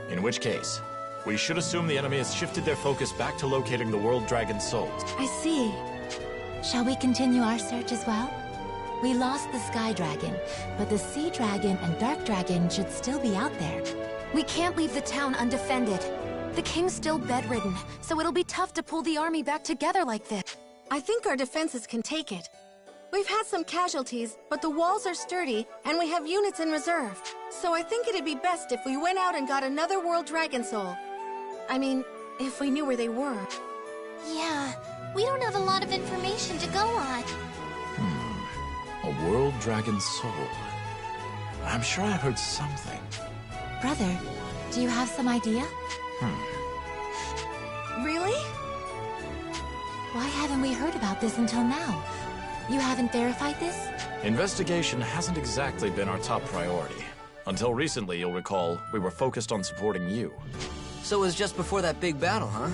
In which case, we should assume the enemy has shifted their focus back to locating the World Dragon's souls. I see. Shall we continue our search as well? We lost the Sky Dragon, but the Sea Dragon and Dark Dragon should still be out there. We can't leave the town undefended. The king's still bedridden, so it'll be tough to pull the army back together like this. I think our defenses can take it. We've had some casualties, but the walls are sturdy, and we have units in reserve. So I think it'd be best if we went out and got another World Dragon Soul. I mean, if we knew where they were. Yeah, we don't have a lot of information to go on. A World Dragon Soul. I'm sure I've heard something. Brother, do you have some idea? Really? Why haven't we heard about this until now? You haven't verified this? Investigation hasn't exactly been our top priority. Until recently, you'll recall, we were focused on supporting you. So it was just before that big battle, huh?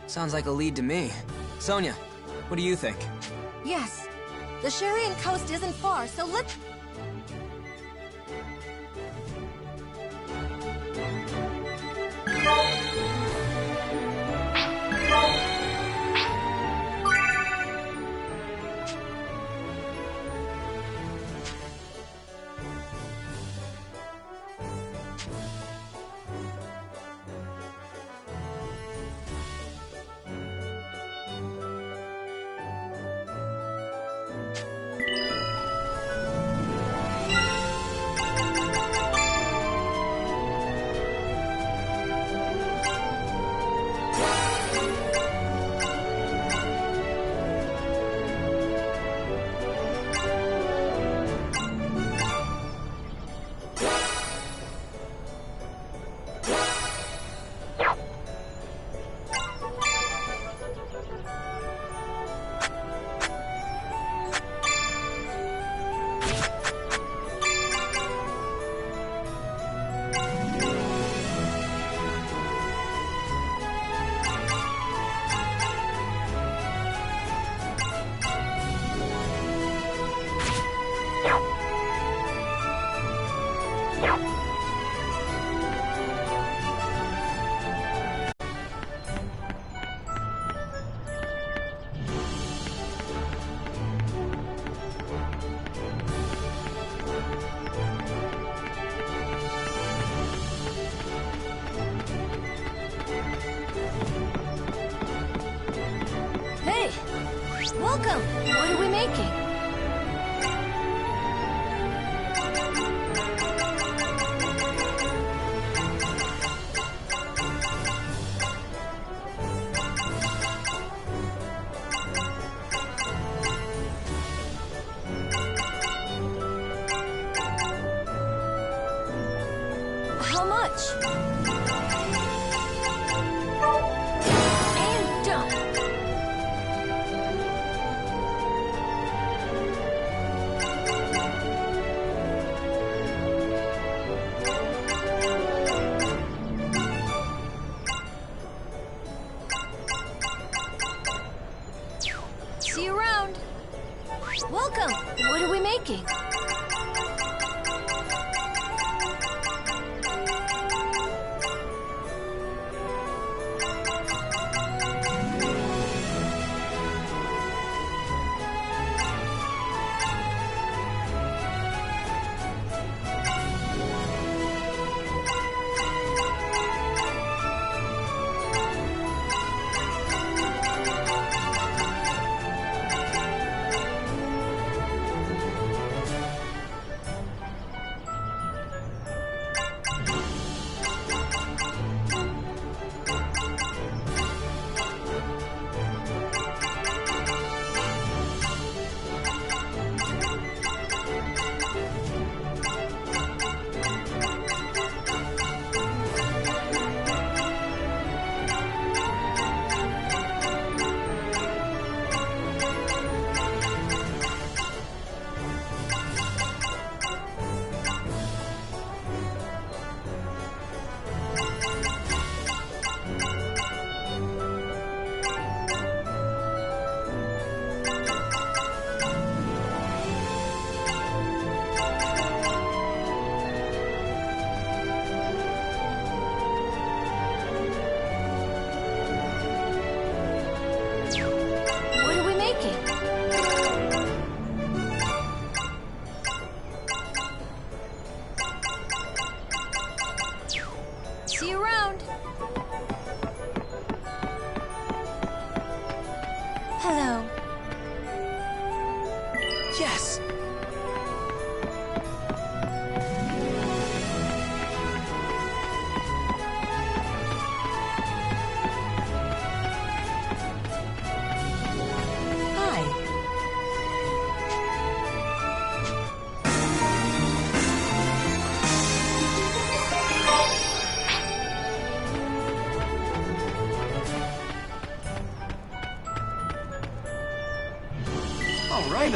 Sounds like a lead to me. Sonia, what do you think? Yes. The Sharian coast isn't far, so let's... Welcome! What are we making? How much? And done. See you around. Welcome. What are we making? What are we making? See you around. Hello. Yes! Hi. All right.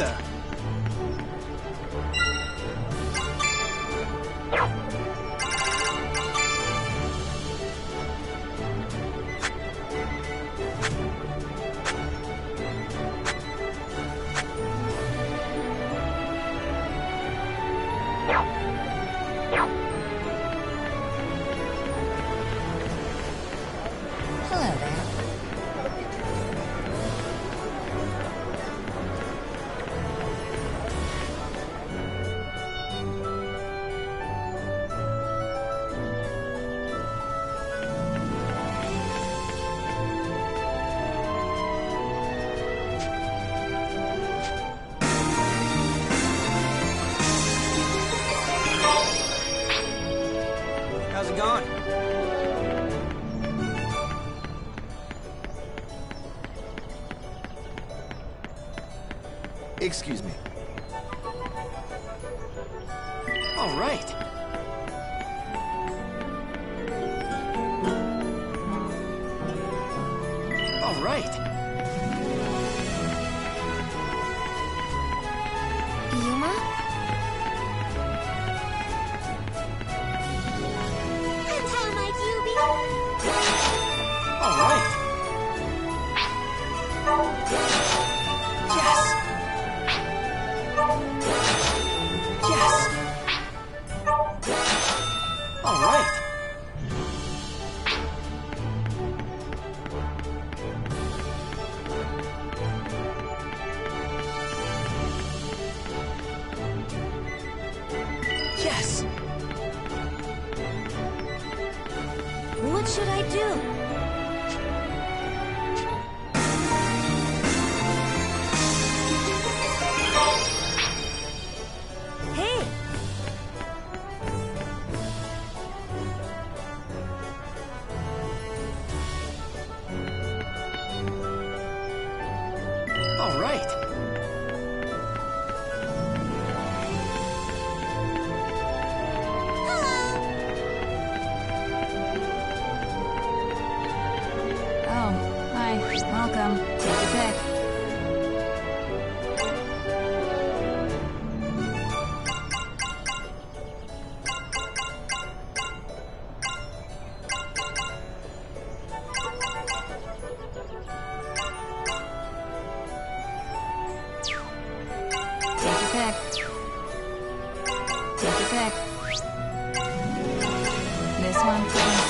Excuse me. All right. All right. Yuma? And how might you be? All right. Yes. Yes. All right. Yes. What should I do? Hey! All right. Oh, hi. Welcome. Take your pick. Take your pick. Take your pick. This one, please.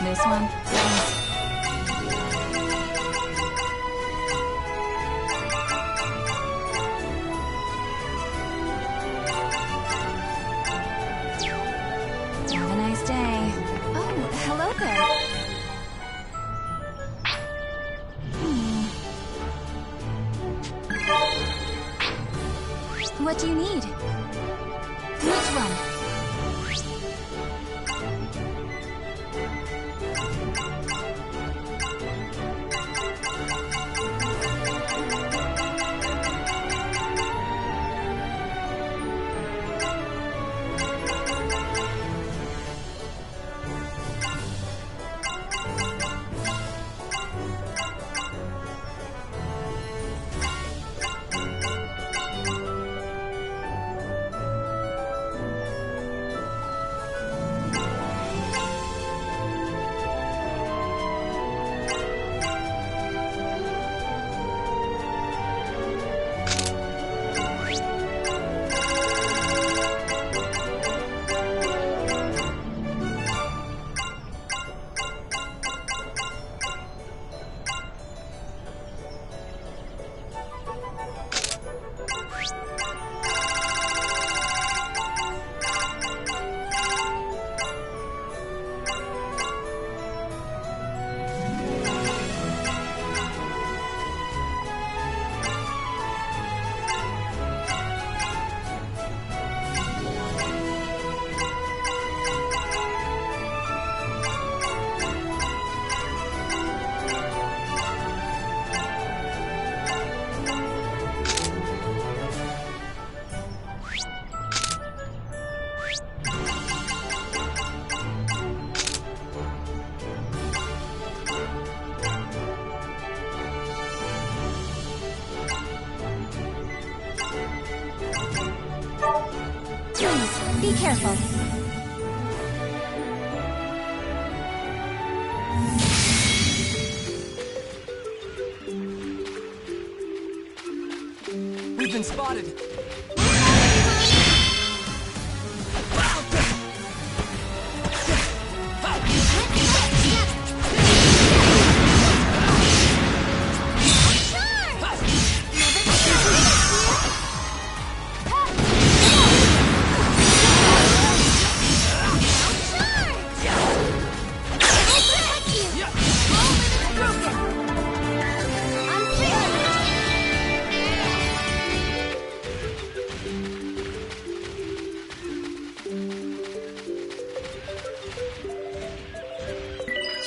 This one, please. Have a nice day. Oh, hello there. What do you need? Which one? Please, be careful. We've been spotted.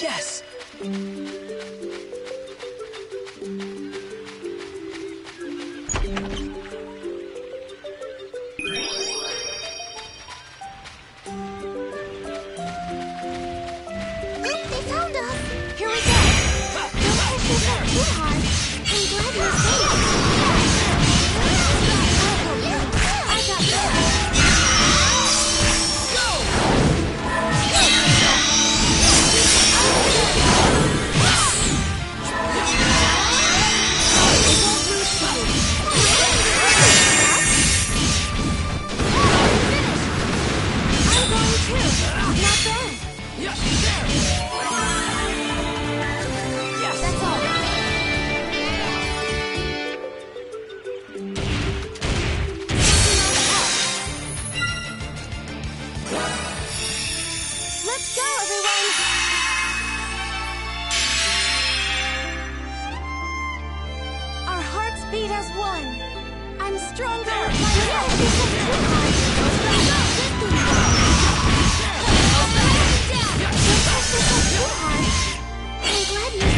Yes! stronger! I'm glad you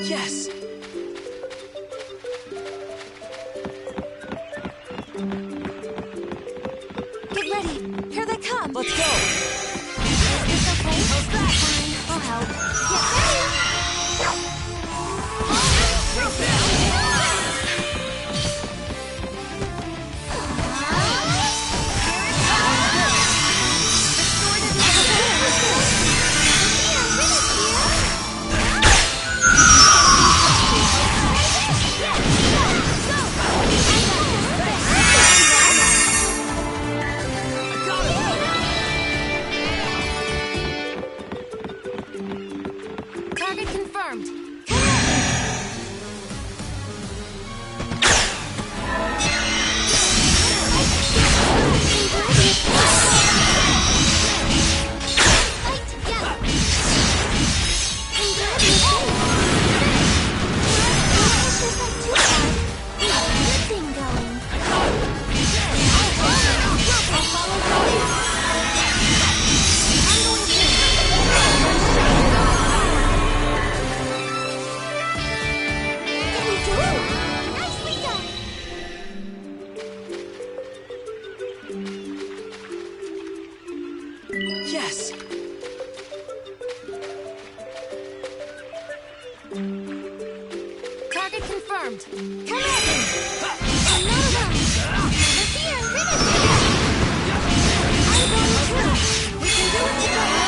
Yes! get ready. Here they come. Let's go! Is this okay? Fine, I'll help. Get ready. Target confirmed. Yes! Target confirmed. Come at me! Another round! Never fear, I'm going too! We can do it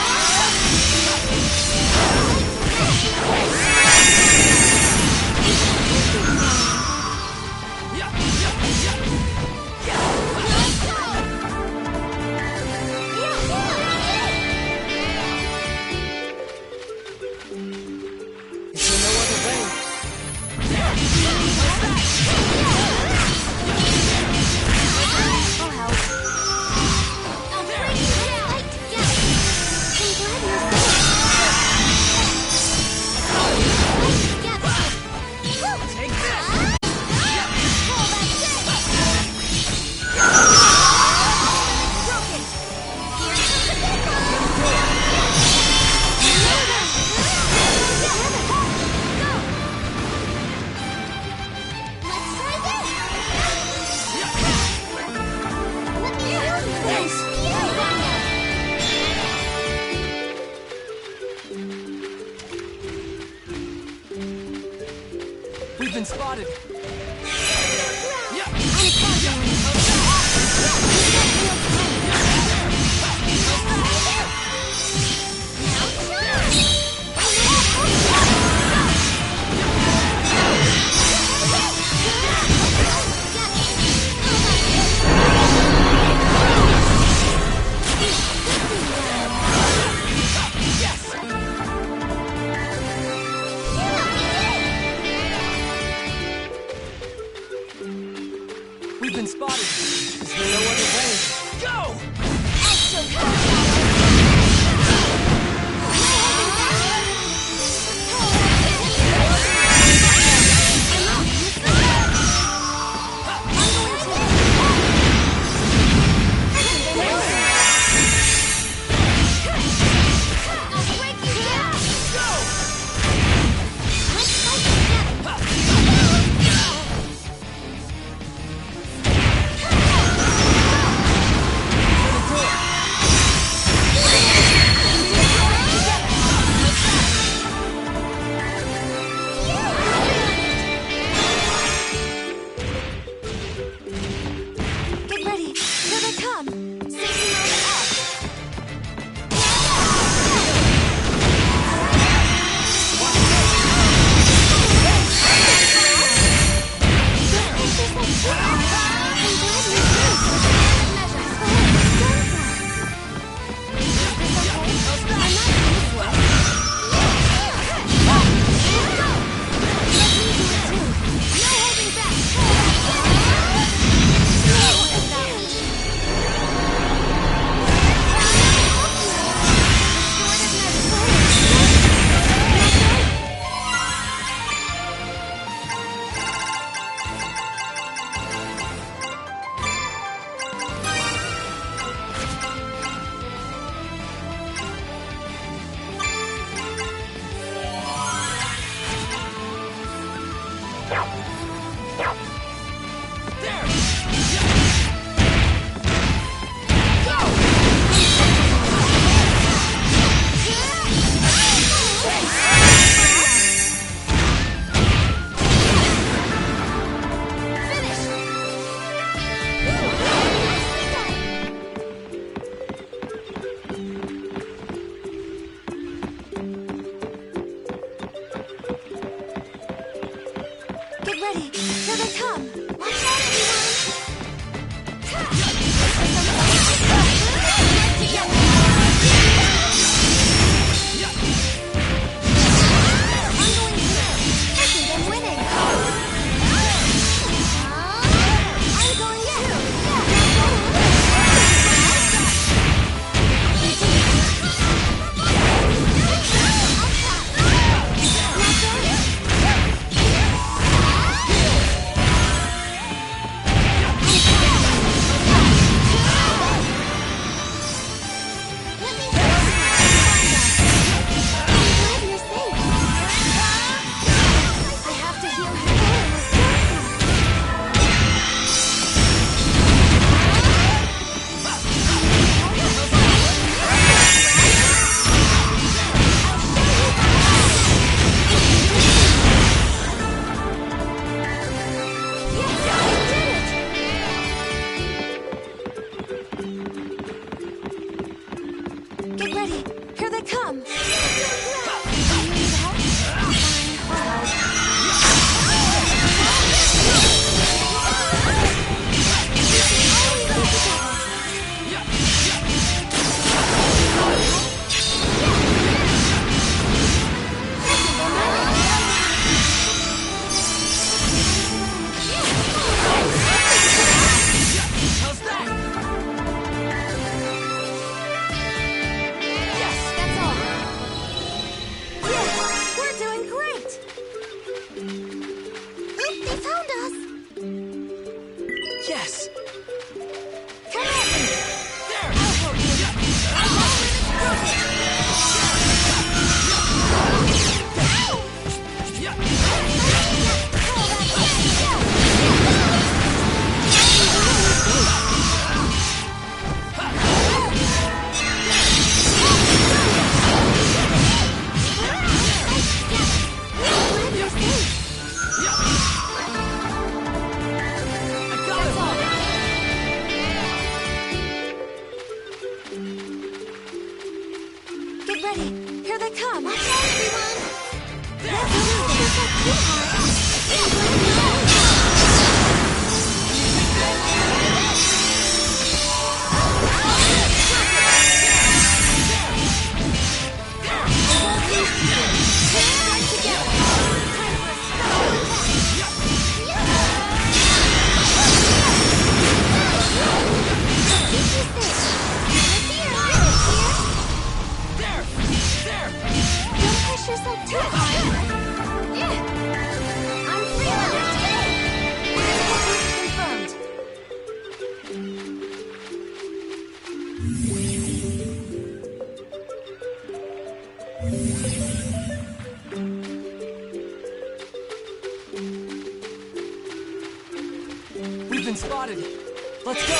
We've been spotted! We've been spotted! Is there no other way? Go! ready. Here they come. Watch out, everyone! Yourself too hard. I'm free confirmed. We've been spotted. Let's go.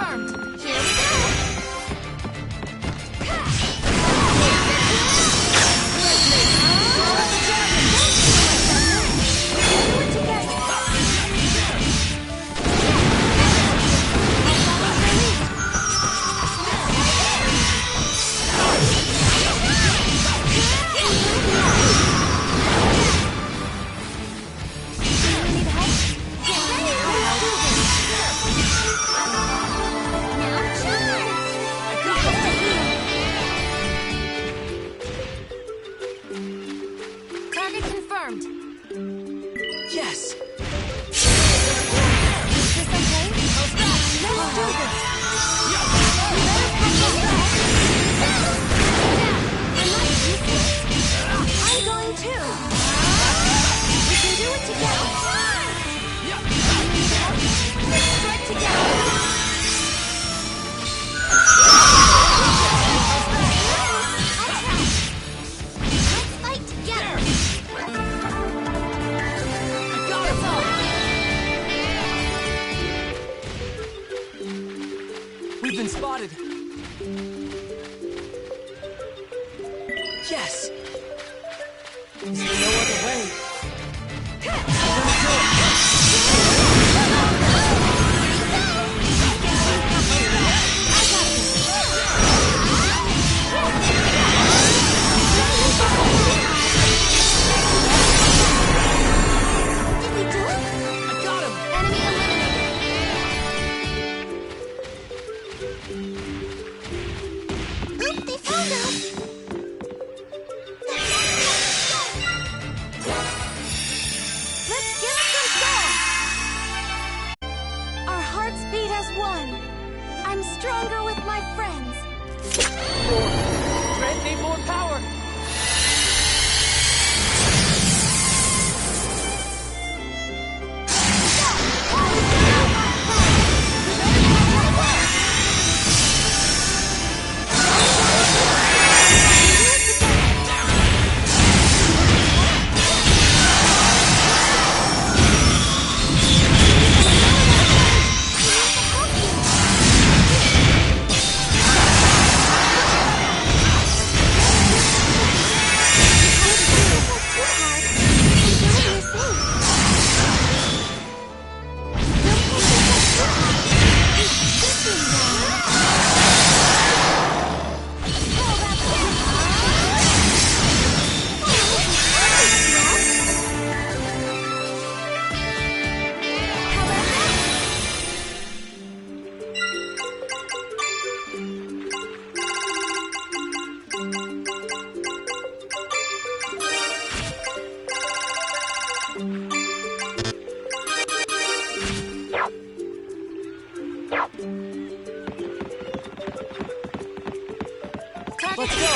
confirmed. Here we go. Target confirmed. Yes! Is this okay? Let's do this. I'm going too. We can do it together. Let's strike together. Let's fight together. I got us all. We've been spotted. Yes! Is there no other way? Did we do it? I got him! Enemy eliminated. Oop, they found us. Let's give it some song. Our hearts beat as one. I'm stronger with my friends. Dread need more power! Let's go.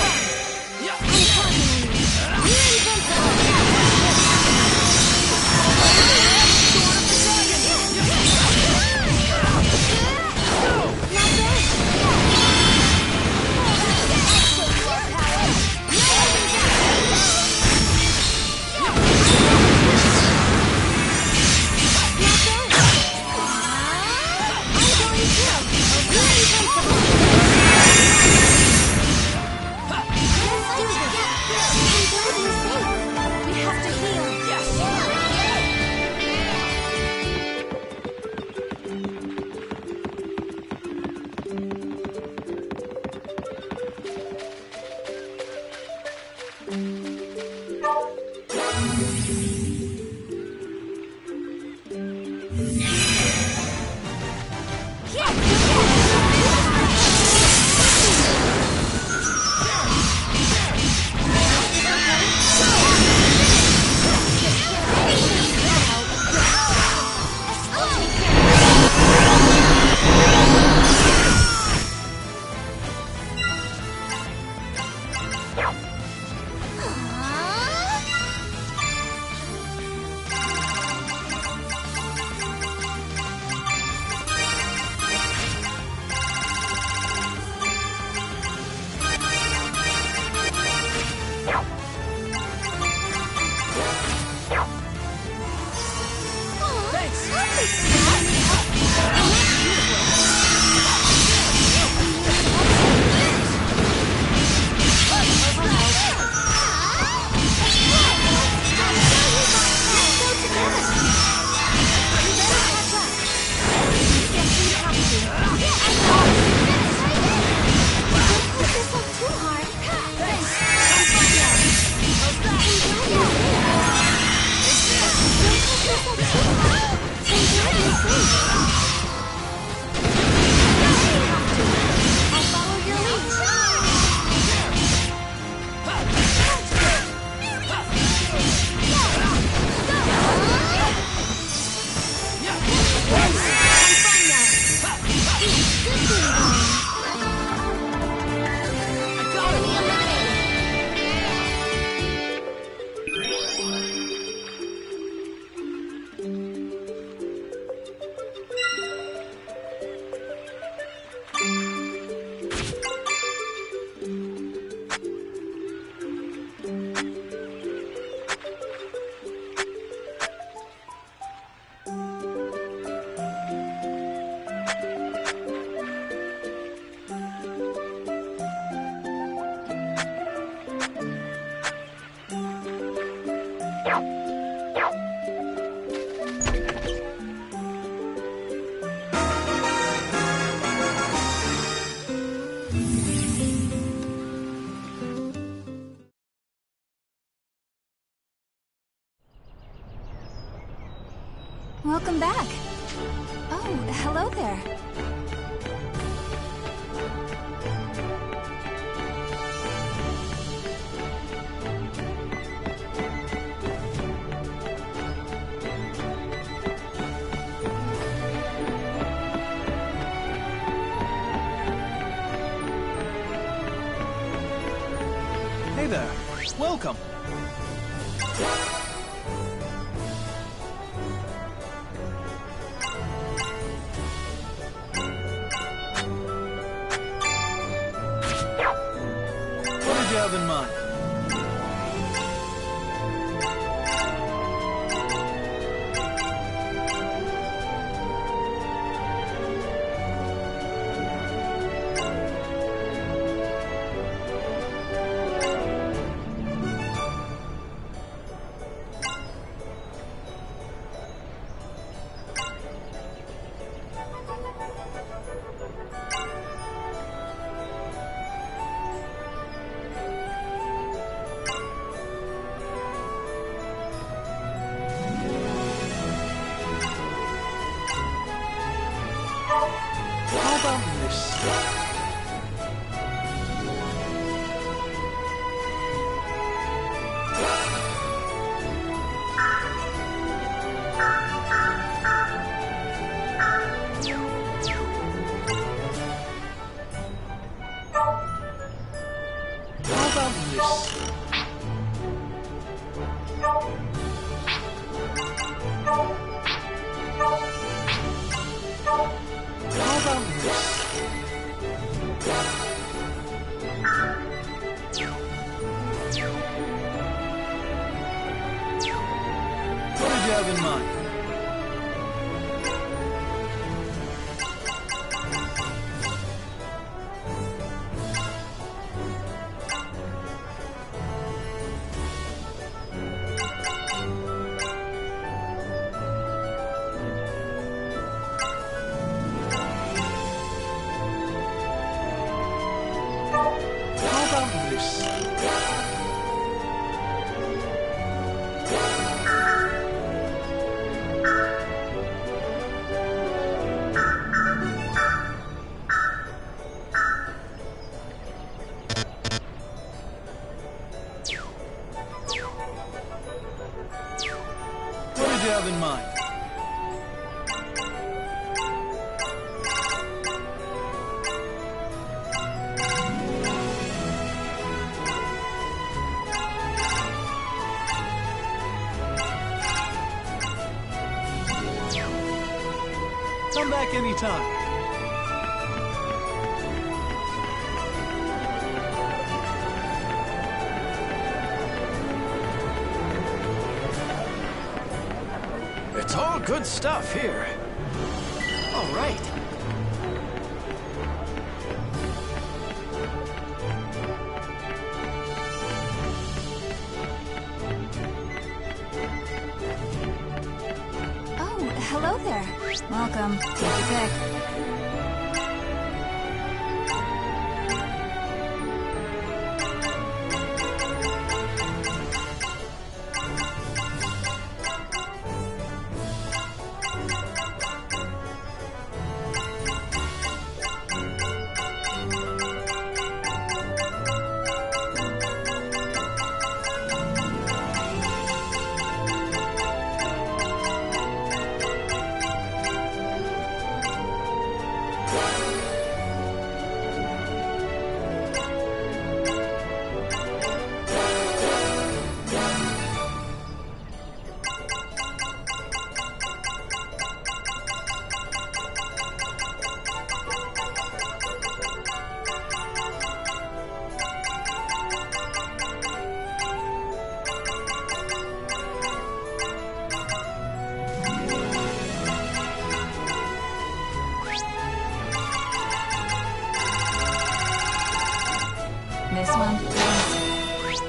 hello there. Hey there. Welcome. What did you have in mind? How about this? How about this? How about this? What did you have in mind? How about this? What did you have in mind? Come back anytime. It's all good stuff here. All right. Oh, hello there. Welcome. Take your pick. This one, please.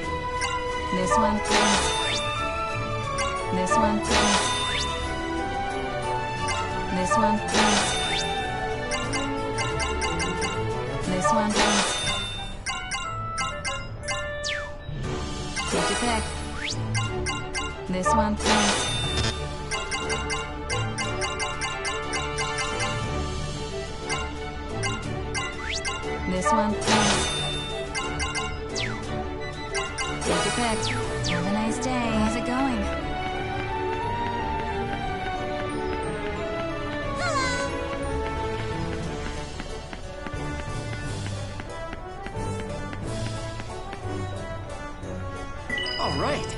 This one, please. This one, please. This one, please. This one, please. Take your pick. This one, please. This one, please. Take your pick. Have a nice day. How's it going? All right.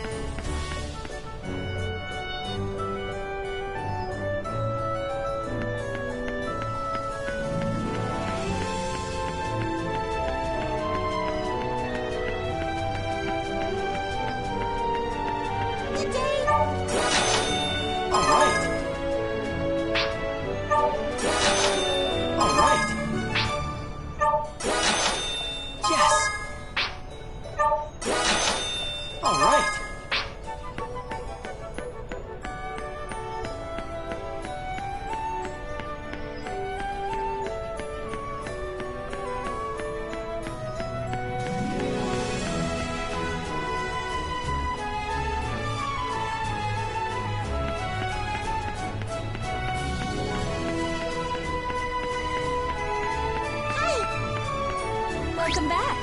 Welcome back.